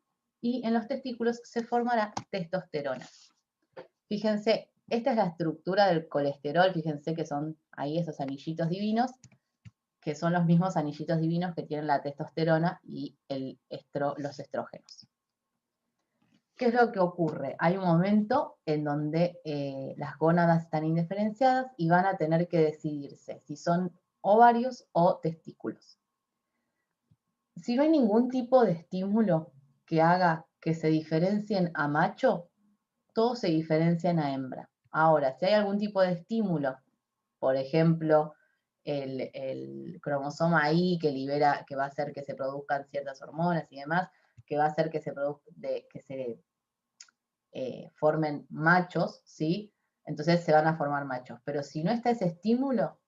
y en los testículos se formará testosterona. Fíjense, esta es la estructura del colesterol, fíjense que son ahí esos anillitos divinos, que son los mismos anillitos divinos que tienen la testosterona y los estrógenos. ¿Qué es lo que ocurre? Hay un momento en donde las gónadas están indiferenciadas y van a tener que decidirse si son ovarios o testículos. Si no hay ningún tipo de estímulo que haga que se diferencien a macho, todos se diferencian a hembra. Ahora, si hay algún tipo de estímulo, por ejemplo, el cromosoma Y que va a hacer que se produzcan ciertas hormonas y demás, que va a hacer que se formen machos, ¿sí? Entonces se van a formar machos. Pero si no está ese estímulo,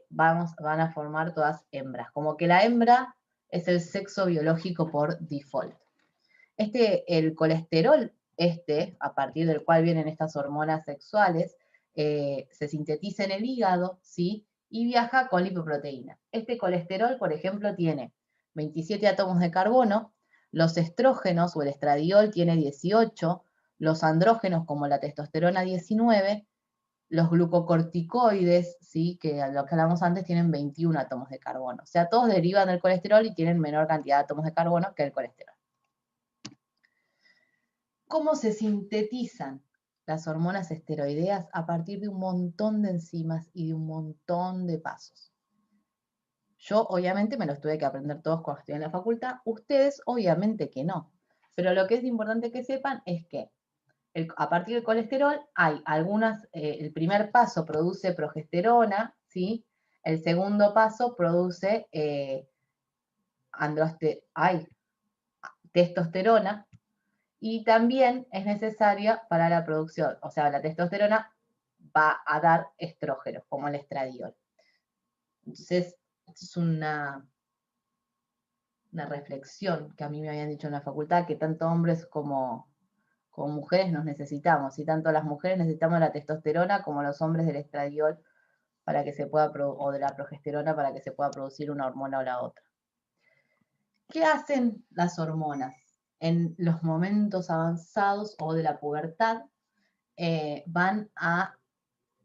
van a formar todas hembras. Como que la hembra es el sexo biológico por default. El colesterol, a partir del cual vienen estas hormonas sexuales, se sintetiza en el hígado, ¿sí? Y viaja con lipoproteína. Este colesterol, por ejemplo, tiene 27 átomos de carbono, los estrógenos o el estradiol tiene 18, los andrógenos como la testosterona 19, los glucocorticoides, ¿sí? Que a lo que hablamos antes, tienen 21 átomos de carbono. O sea, todos derivan del colesterol y tienen menor cantidad de átomos de carbono que el colesterol. ¿Cómo se sintetizan las hormonas esteroideas? A partir de un montón de enzimas y de un montón de pasos. Yo obviamente me los tuve que aprender todos cuando estudié en la facultad, ustedes obviamente que no. Pero lo que es importante que sepan es que a partir del colesterol hay el primer paso produce progesterona, ¿sí? El segundo paso produce testosterona, y también es necesaria para la producción, o sea, la testosterona va a dar estrógenos, como el estradiol. Entonces, es una reflexión que a mí me habían dicho en la facultad, que tanto hombres como mujeres nos necesitamos, y tanto las mujeres necesitamos la testosterona como los hombres del estradiol para que se pueda, o de la progesterona para que se pueda producir una hormona o la otra. ¿Qué hacen las hormonas? En los momentos avanzados o de la pubertad van a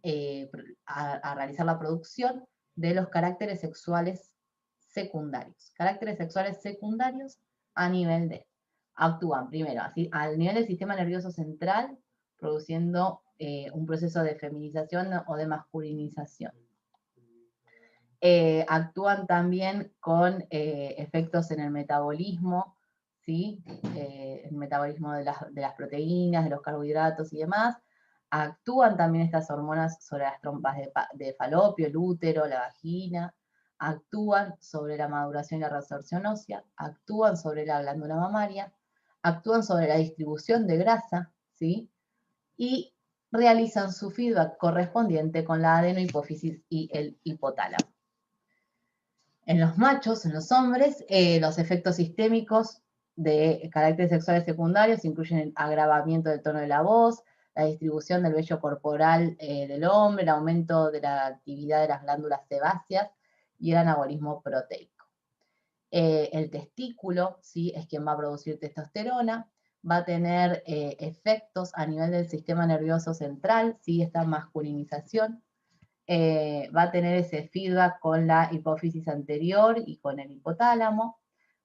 realizar la producción de los caracteres sexuales secundarios. Caracteres sexuales secundarios a nivel de, actúan primero así, al nivel del sistema nervioso central, produciendo un proceso de feminización o de masculinización. Actúan también con efectos en el metabolismo, ¿sí? El metabolismo de las proteínas, de los carbohidratos y demás. Actúan también estas hormonas sobre las trompas de falopio, el útero, la vagina. Actúan sobre la maduración y la reabsorción ósea. Actúan sobre la glándula mamaria. Actúan sobre la distribución de grasa, ¿sí? Y realizan su feedback correspondiente con la adenohipófisis y el hipotálamo. En los machos, en los hombres, los efectos sistémicos de caracteres sexuales secundarios incluyen el agravamiento del tono de la voz, la distribución del vello corporal del hombre, el aumento de la actividad de las glándulas sebáceas y el anabolismo proteico. El testículo, ¿sí?, es quien va a producir testosterona, va a tener efectos a nivel del sistema nervioso central, ¿sí?, esta masculinización. Va a tener ese feedback con la hipófisis anterior y con el hipotálamo,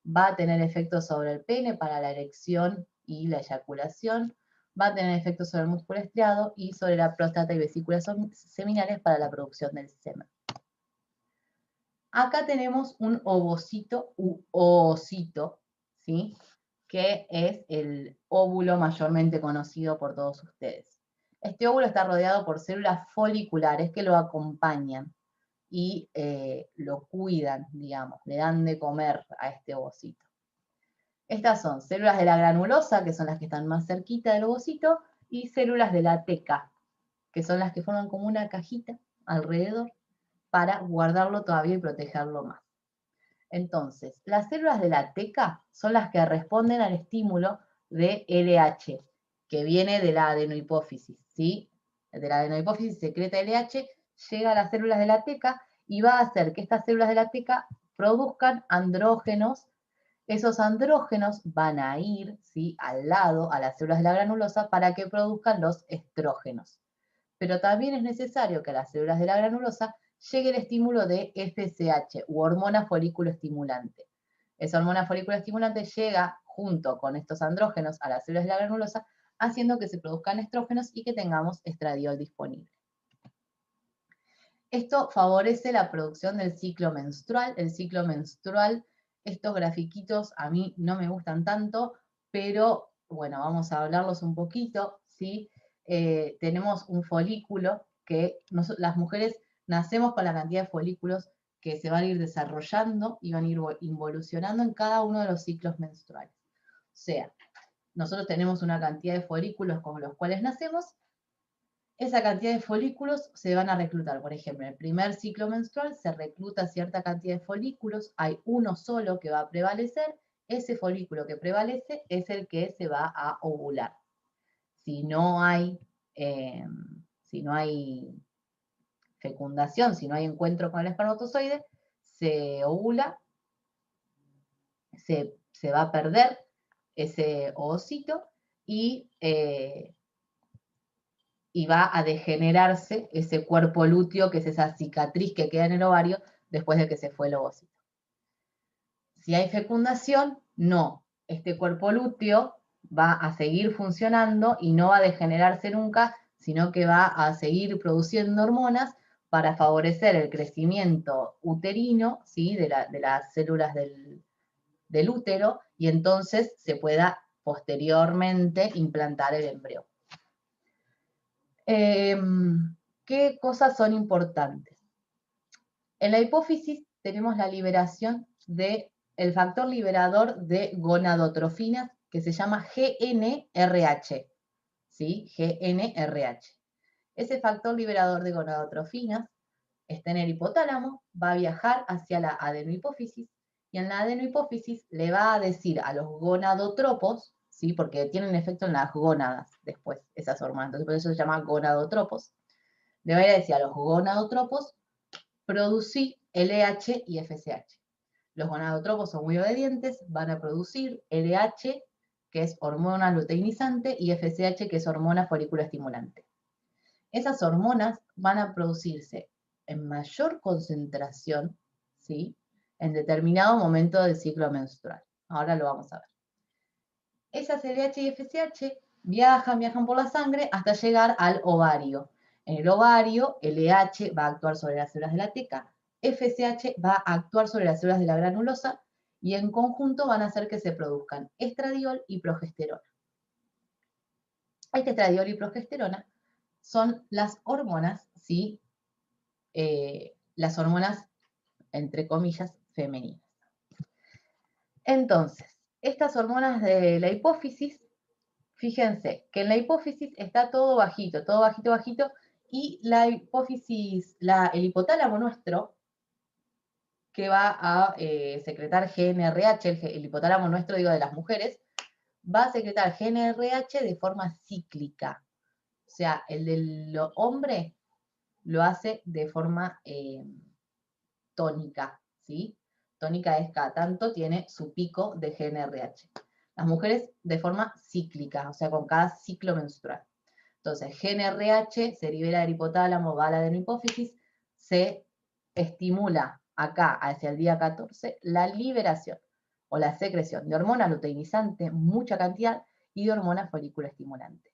va a tener efectos sobre el pene para la erección y la eyaculación, va a tener efectos sobre el músculo estriado y sobre la próstata y vesículas seminales para la producción del semen. Acá tenemos un ovocito u oocito, ¿sí?, que es el óvulo mayormente conocido por todos ustedes. Este óvulo está rodeado por células foliculares que lo acompañan y lo cuidan, digamos, le dan de comer a este ovocito. Estas son células de la granulosa, que son las que están más cerquita del ovocito, y células de la teca, que son las que forman como una cajita alrededor para guardarlo todavía y protegerlo más. Entonces, las células de la teca son las que responden al estímulo de LH, que viene de la adenohipófisis, ¿sí? De la adenohipófisis secreta LH, llega a las células de la teca y va a hacer que estas células de la teca produzcan andrógenos. Esos andrógenos van a ir, ¿sí?, al lado, a las células de la granulosa, para que produzcan los estrógenos. Pero también es necesario que a las células de la granulosa llegue el estímulo de FSH, u hormona folículo estimulante. Esa hormona folículo estimulante llega junto con estos andrógenos a las células de la granulosa, haciendo que se produzcan estrógenos y que tengamos estradiol disponible. Esto favorece la producción del ciclo menstrual. El ciclo menstrual, estos grafiquitos a mí no me gustan tanto, pero bueno, vamos a hablarlos un poquito, ¿sí? Tenemos un folículo que las mujeres nacemos con la cantidad de folículos que se van a ir desarrollando y van a ir involucionando en cada uno de los ciclos menstruales. O sea, nosotros tenemos una cantidad de folículos con los cuales nacemos. Esa cantidad de folículos se van a reclutar. Por ejemplo, en el primer ciclo menstrual se recluta cierta cantidad de folículos, hay uno solo que va a prevalecer, ese folículo que prevalece es el que se va a ovular. Si no hay fecundación, si no hay encuentro con el espermatozoide, se ovula, se va a perder ese ovocito y va a degenerarse ese cuerpo lúteo, que es esa cicatriz que queda en el ovario después de que se fue el ovocito. Si hay fecundación, no. Este cuerpo lúteo va a seguir funcionando y no va a degenerarse nunca, sino que va a seguir produciendo hormonas para favorecer el crecimiento uterino, ¿sí?, de las células del útero, y entonces se pueda posteriormente implantar el embrión. ¿Qué cosas son importantes? En la hipófisis tenemos la liberación del factor liberador de gonadotrofinas, que se llama GNRH, ¿sí? GNRH. Ese factor liberador de gonadotrofinas está en el hipotálamo, va a viajar hacia la adenohipófisis, y en la adenohipófisis le va a decir a los gonadotropos, ¿sí? Porque tienen efecto en las gónadas después, esas hormonas, entonces por eso se llama gonadotropos. Le va a decir a los gonadotropos, producir LH y FSH. Los gonadotropos son muy obedientes, van a producir LH, que es hormona luteinizante, y FSH, que es hormona folículo estimulante. Esas hormonas van a producirse en mayor concentración, ¿sí? En determinado momento del ciclo menstrual. Ahora lo vamos a ver. Esas LH y FSH viajan por la sangre hasta llegar al ovario. En el ovario, LH va a actuar sobre las células de la teca, FSH va a actuar sobre las células de la granulosa y en conjunto van a hacer que se produzcan estradiol y progesterona. Este estradiol y progesterona son las hormonas, ¿sí? Las hormonas, entre comillas, femeninas. Entonces, estas hormonas de la hipófisis, fíjense que en la hipófisis está todo bajito, bajito, y la hipófisis, el hipotálamo nuestro, que va a secretar GnRH, el hipotálamo nuestro, digo, de las mujeres, va a secretar GnRH de forma cíclica. O sea, el del hombre lo hace de forma tónica, ¿sí? Tónica es cada tanto tiene su pico de GnRH. Las mujeres de forma cíclica, o sea, con cada ciclo menstrual. Entonces, GnRH se libera del hipotálamo, va a la adenohipófisis, se estimula acá hacia el día 14 la liberación o la secreción de hormona luteinizante, mucha cantidad, y de hormona folículo estimulante.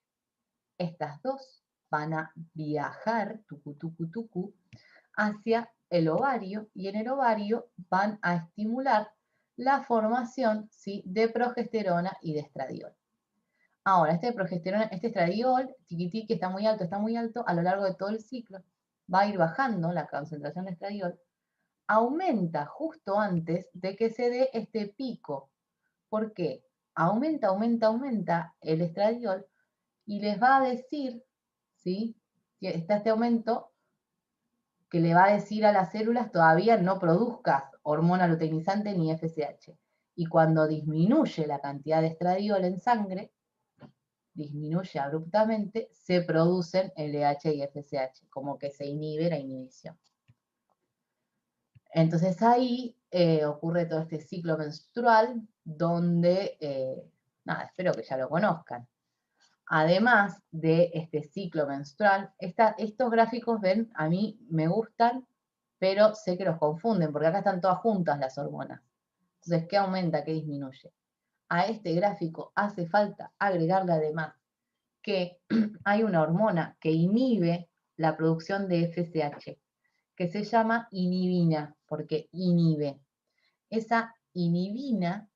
Estas dos van a viajar, tucu, hacia el ovario, y en el ovario van a estimular la formación, ¿sí? De progesterona y de estradiol. Ahora, este estradiol, tiquitiqui, está muy alto, a lo largo de todo el ciclo, va a ir bajando la concentración de estradiol, aumenta justo antes de que se dé este pico. ¿Por qué? Aumenta el estradiol y les va a decir, ¿sí? Está este aumento que le va a decir a las células todavía no produzcas hormona luteinizante ni FSH. Y cuando disminuye la cantidad de estradiol en sangre, disminuye abruptamente, se producen LH y FSH, como que se inhibe la inhibición. Entonces ahí ocurre todo este ciclo menstrual donde, nada, espero que ya lo conozcan. Además de este ciclo menstrual, estos gráficos, ven, a mí me gustan, pero sé que los confunden, porque acá están todas juntas las hormonas. Entonces, ¿qué aumenta, qué disminuye? A este gráfico hace falta agregarle además que hay una hormona que inhibe la producción de FSH, que se llama inhibina, porque inhibe. Esa inhibina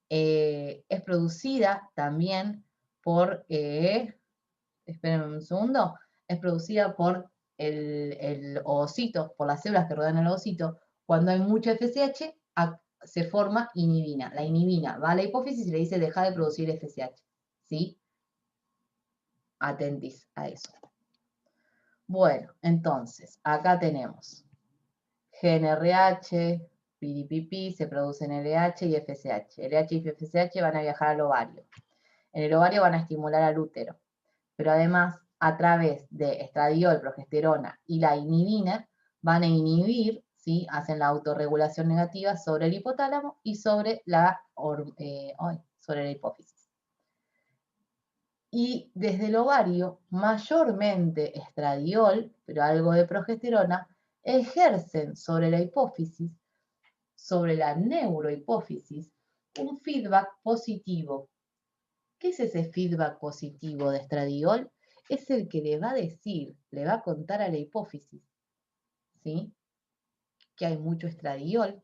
es producida también por, espérenme un segundo, es producida por el ovocito, por las células que rodean el ovocito. Cuando hay mucho FSH, se forma inhibina. La inhibina va a la hipófisis y le dice deja de producir FSH. ¿Sí? Atentis a eso. Bueno, entonces, acá tenemos GnRH, piripipi, se producen LH y FSH. LH y FSH van a viajar al ovario. En el ovario van a estimular al útero, pero además, a través de estradiol, progesterona y la inhibina, van a inhibir, ¿sí? Hacen la autorregulación negativa sobre el hipotálamo y sobre la hipófisis. Y desde el ovario, mayormente estradiol, pero algo de progesterona, ejercen sobre la hipófisis, sobre la neurohipófisis, un feedback positivo. ¿Qué es ese feedback positivo de estradiol? Es el que le va a decir, le va a contar a la hipófisis, ¿sí? Que hay mucho estradiol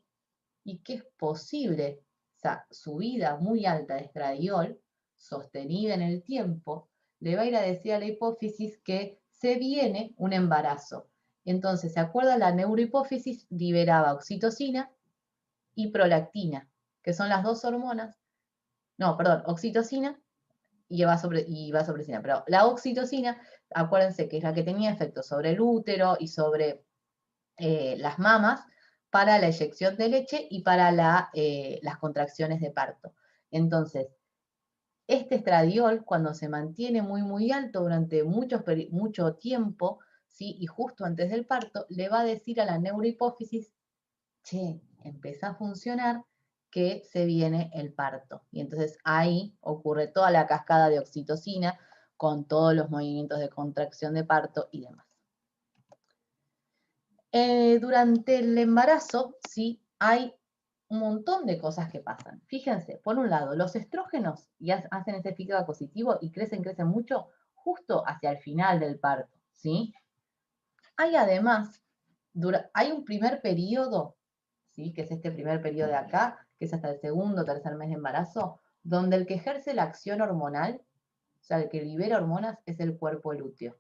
y que es posible esa subida muy alta de estradiol, sostenida en el tiempo, le va a ir a decir a la hipófisis que se viene un embarazo. Entonces, ¿se acuerda? La neurohipófisis liberaba oxitocina y prolactina, que son las dos hormonas, no, perdón, oxitocina y vasopresina, pero la oxitocina, acuérdense que es la que tenía efecto sobre el útero y sobre las mamas para la eyección de leche y para las contracciones de parto. Entonces, este estradiol, cuando se mantiene muy, muy alto durante mucho tiempo, ¿sí? Y justo antes del parto, le va a decir a la neurohipófisis, che, empieza a funcionar, que se viene el parto. Y entonces ahí ocurre toda la cascada de oxitocina con todos los movimientos de contracción de parto y demás. Durante el embarazo, sí, hay un montón de cosas que pasan. Fíjense, por un lado, los estrógenos hacen este feedback positivo y crecen mucho justo hacia el final del parto, ¿sí? Hay además, hay un primer periodo, ¿sí? Que es este primer periodo de acá, que es hasta el segundo o tercer mes de embarazo, donde el que ejerce la acción hormonal, o sea, el que libera hormonas, es el cuerpo lúteo.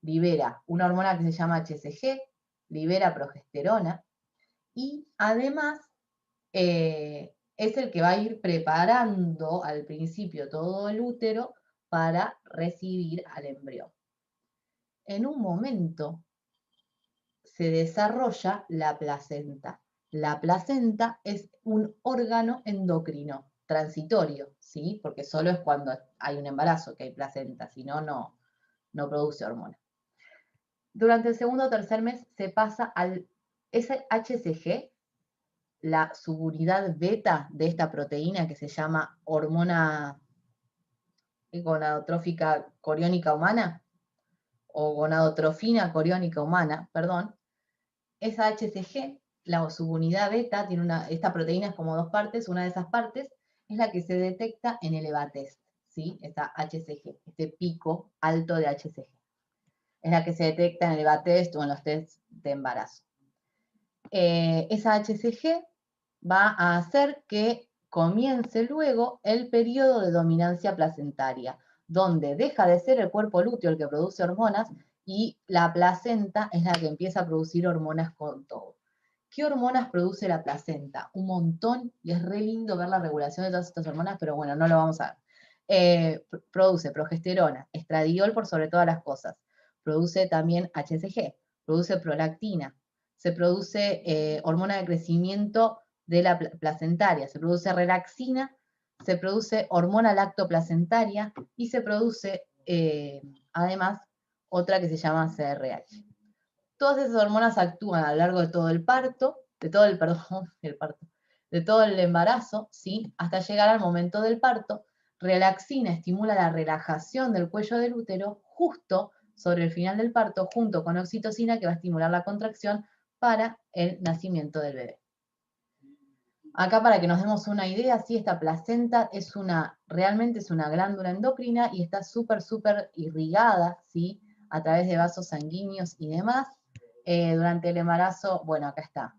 Libera una hormona que se llama HCG, libera progesterona, y además es el que va a ir preparando al principio todo el útero para recibir al embrión. En un momento se desarrolla la placenta. La placenta es un órgano endocrino transitorio, ¿sí? Porque solo es cuando hay un embarazo que hay placenta, si no, no produce hormona. Durante el segundo o tercer mes se pasa al HCG, la subunidad beta de esta proteína que se llama hormona gonadotrófica coriónica humana, o gonadotrofina coriónica humana, perdón. Esa HCG, la subunidad beta, esta proteína es como dos partes, una de esas partes es la que se detecta en el EVA-test, ¿sí? Esta HCG, este pico alto de HCG. Es la que se detecta en el EVA-test o en los tests de embarazo. Esa HCG va a hacer que comience luego el periodo de dominancia placentaria, donde deja de ser el cuerpo lúteo el que produce hormonas y la placenta es la que empieza a producir hormonas con todo. ¿Qué hormonas produce la placenta? Un montón, y es re lindo ver la regulación de todas estas hormonas, pero bueno, no lo vamos a ver. Produce progesterona, estradiol por sobre todas las cosas, produce también HCG, produce prolactina, se produce hormona de crecimiento de la placentaria, se produce relaxina, se produce hormona lactoplacentaria y se produce además otra que se llama CRH. Todas esas hormonas actúan a lo largo de todo el parto, de todo el embarazo, ¿sí? Hasta llegar al momento del parto. Relaxina estimula la relajación del cuello del útero justo sobre el final del parto, junto con oxitocina que va a estimular la contracción para el nacimiento del bebé. Acá para que nos demos una idea, sí, esta placenta realmente es una glándula endocrina y está súper irrigada, ¿sí? A través de vasos sanguíneos y demás. Durante el embarazo, bueno, acá está.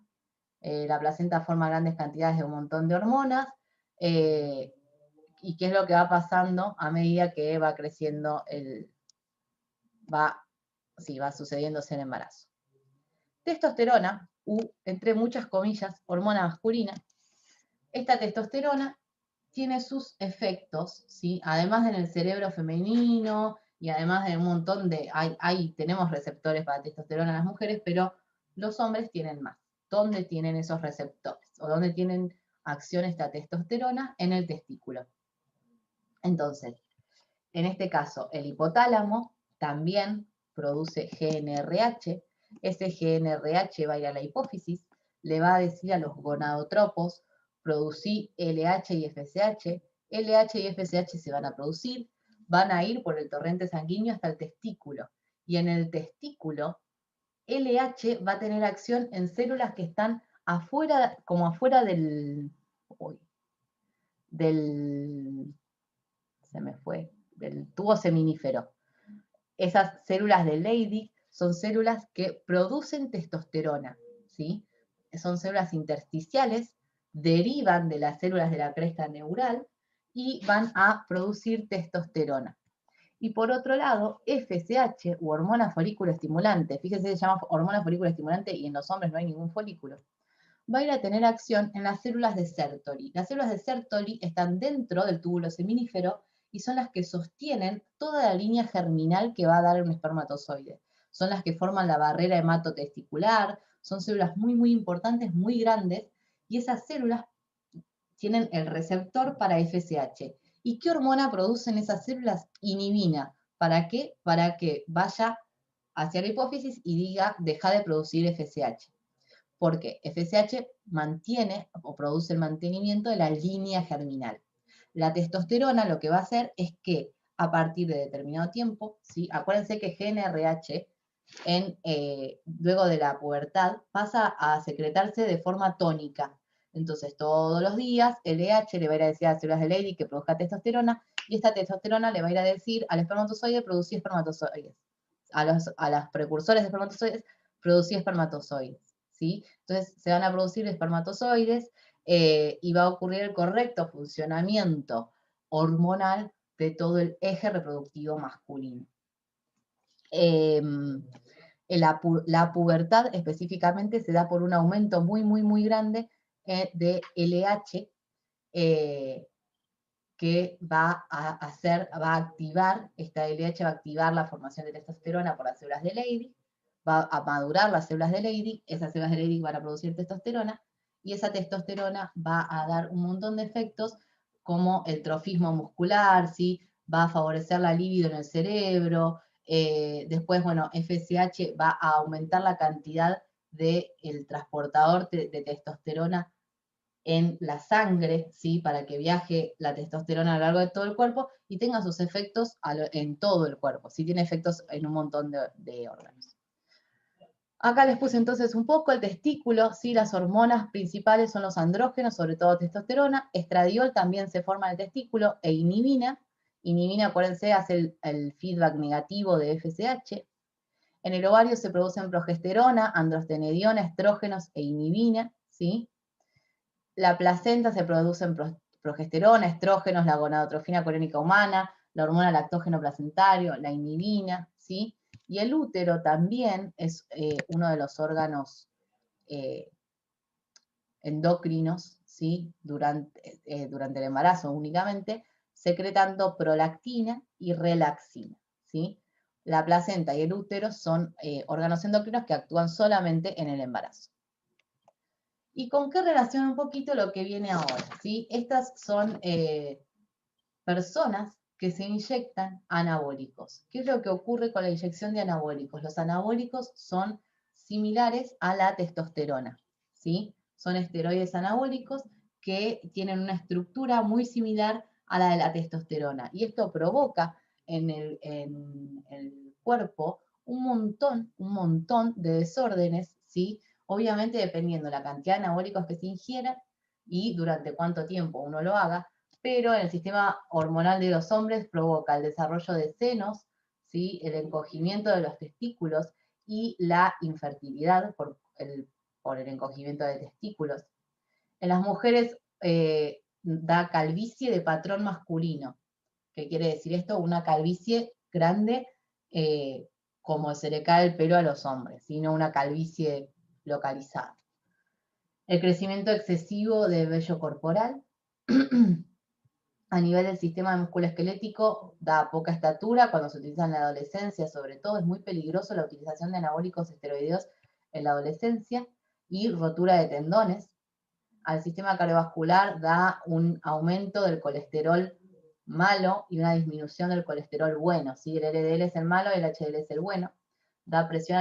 La placenta forma grandes cantidades de un montón de hormonas. ¿Y qué es lo que va pasando a medida que va creciendo va sucediéndose el embarazo? Testosterona, entre muchas comillas, hormona masculina. Esta testosterona tiene sus efectos, ¿sí? Además en el cerebro femenino y además de un montón tenemos receptores para testosterona en las mujeres, pero los hombres tienen más. ¿Dónde tienen esos receptores? ¿O dónde tienen acción esta testosterona? En el testículo. Entonces, en este caso, el hipotálamo también produce GnRH. Ese GnRH va a ir a la hipófisis, le va a decir a los gonadotropos, producir LH y FSH. LH y FSH se van a producir, van a ir por el torrente sanguíneo hasta el testículo. Y en el testículo, LH va a tener acción en células que están afuera, como afuera del tubo seminífero. Esas células de Leydig son células que producen testosterona, ¿sí? Son células intersticiales, derivan de las células de la cresta neural y van a producir testosterona. Y por otro lado, FSH, u hormona folículo estimulante, fíjense, se llama hormona folículo estimulante y en los hombres no hay ningún folículo, va a ir a tener acción en las células de Sertoli. Las células de Sertoli están dentro del túbulo seminífero y son las que sostienen toda la línea germinal que va a dar un espermatozoide. Son las que forman la barrera hematotesticular, son células muy, muy importantes, muy grandes, y esas células tienen el receptor para FSH. ¿Y qué hormona producen esas células? Inhibina. ¿Para qué? Para que vaya hacia la hipófisis y diga, deja de producir FSH. Porque FSH mantiene o produce el mantenimiento de la línea germinal. La testosterona lo que va a hacer es que a partir de determinado tiempo, ¿sí? Acuérdense que GnRH luego de la pubertad pasa a secretarse de forma tónica. Entonces, todos los días, LH le va a ir a decir a las células de Leydig que produzca testosterona, y esta testosterona le va a ir a decir al espermatozoide producir espermatozoides. A los precursores de espermatozoides, producir espermatozoides. ¿Sí? Entonces, se van a producir espermatozoides y va a ocurrir el correcto funcionamiento hormonal de todo el eje reproductivo masculino. La pubertad específicamente se da por un aumento muy, muy, muy grande de LH que va a activar, esta LH va a activar la formación de testosterona por las células de Leydig, va a madurar las células de Leydig, esas células de Leydig van a producir testosterona, y esa testosterona va a dar un montón de efectos como el trofismo muscular, ¿sí? Va a favorecer la libido en el cerebro, después, bueno, FSH va a aumentar la cantidad del transportador de testosterona en la sangre, ¿sí? Para que viaje la testosterona a lo largo de todo el cuerpo y tenga sus efectos en todo el cuerpo, ¿sí? Tiene efectos en un montón de órganos. Acá les puse entonces un poco el testículo, ¿sí? Las hormonas principales son los andrógenos, sobre todo testosterona. Estradiol también se forma en el testículo e inhibina. Inhibina, acuérdense, hace el feedback negativo de FSH. En el ovario se producen progesterona, androstenediona, estrógenos e inhibina, ¿sí? La placenta se producen progesterona, estrógenos, la gonadotrofina coriónica humana, la hormona lactógeno placentario, la inhibina, ¿sí? Y el útero también es uno de los órganos endocrinos, ¿sí? Durante el embarazo únicamente, secretando prolactina y relaxina, ¿sí? La placenta y el útero son órganos endocrinos que actúan solamente en el embarazo. ¿Y con qué relaciona un poquito lo que viene ahora? ¿Sí? Estas son personas que se inyectan anabólicos. ¿Qué es lo que ocurre con la inyección de anabólicos? Los anabólicos son similares a la testosterona, ¿sí? Son esteroides anabólicos que tienen una estructura muy similar a la de la testosterona. Y esto provoca en el cuerpo un montón de desórdenes, ¿sí? Obviamente dependiendo de la cantidad de anabólicos que se ingieran y durante cuánto tiempo uno lo haga, pero en el sistema hormonal de los hombres provoca el desarrollo de senos, ¿sí? El encogimiento de los testículos y la infertilidad por el encogimiento de testículos. En las mujeres da calvicie de patrón masculino. ¿Qué quiere decir esto? Una calvicie grande como se le cae el pelo a los hombres, sino una calvicie localizada. El crecimiento excesivo de vello corporal. A nivel del sistema musculoesquelético, da poca estatura cuando se utiliza en la adolescencia, sobre todo es muy peligroso la utilización de anabólicos esteroideos en la adolescencia, y rotura de tendones. Al sistema cardiovascular da un aumento del colesterol malo y una disminución del colesterol bueno, ¿sí? El LDL es el malo y el HDL es el bueno. Da presión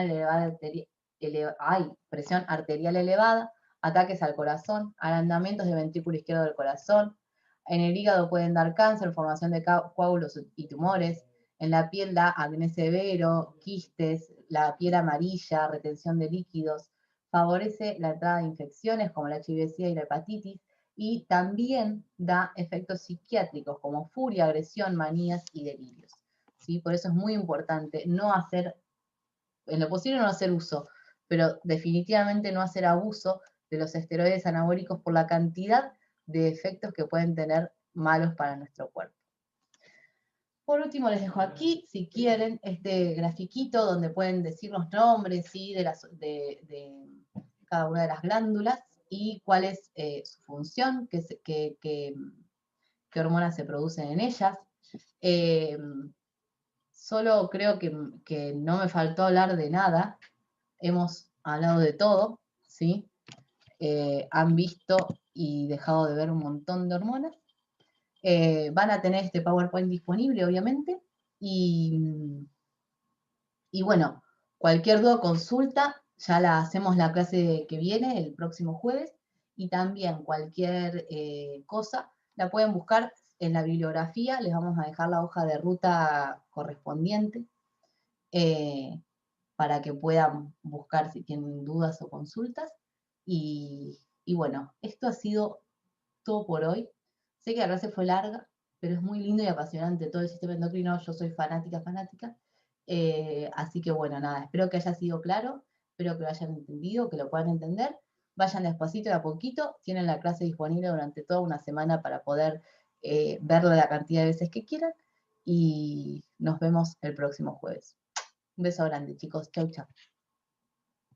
arterial elevada, ataques al corazón, agrandamientos del ventrículo izquierdo del corazón. En el hígado pueden dar cáncer, formación de coágulos y tumores. En la piel da acné severo, quistes, la piel amarilla, retención de líquidos. Favorece la entrada de infecciones como la HIV-Sida y la hepatitis, y también da efectos psiquiátricos como furia, agresión, manías y delirios, ¿sí? Por eso es muy importante no hacer, en lo posible no hacer uso, pero definitivamente no hacer abuso de los esteroides anabólicos por la cantidad de efectos que pueden tener malos para nuestro cuerpo. Por último, les dejo aquí, si quieren, este grafiquito donde pueden decir los nombres, ¿sí? de cada una de las glándulas y cuál es su función, qué hormonas se producen en ellas. Solo creo que no me faltó hablar de nada. Hemos hablado de todo, ¿sí? Han visto y dejado de ver un montón de hormonas. Van a tener este PowerPoint disponible, obviamente, y bueno, cualquier duda o consulta, ya la hacemos la clase que viene, el próximo jueves, y también cualquier cosa la pueden buscar en la bibliografía, les vamos a dejar la hoja de ruta correspondiente eh, para que puedan buscar si tienen dudas o consultas. Y bueno, esto ha sido todo por hoy. Sé que la clase fue larga, pero es muy lindo y apasionante todo el sistema endocrino. Yo soy fanática, fanática. Así que bueno, nada, espero que haya sido claro, espero que lo hayan entendido, que lo puedan entender. Vayan despacito y a poquito. Tienen la clase disponible durante toda una semana para poder verla la cantidad de veces que quieran. Y nos vemos el próximo jueves. Un beso grande, chicos. Chau, chau.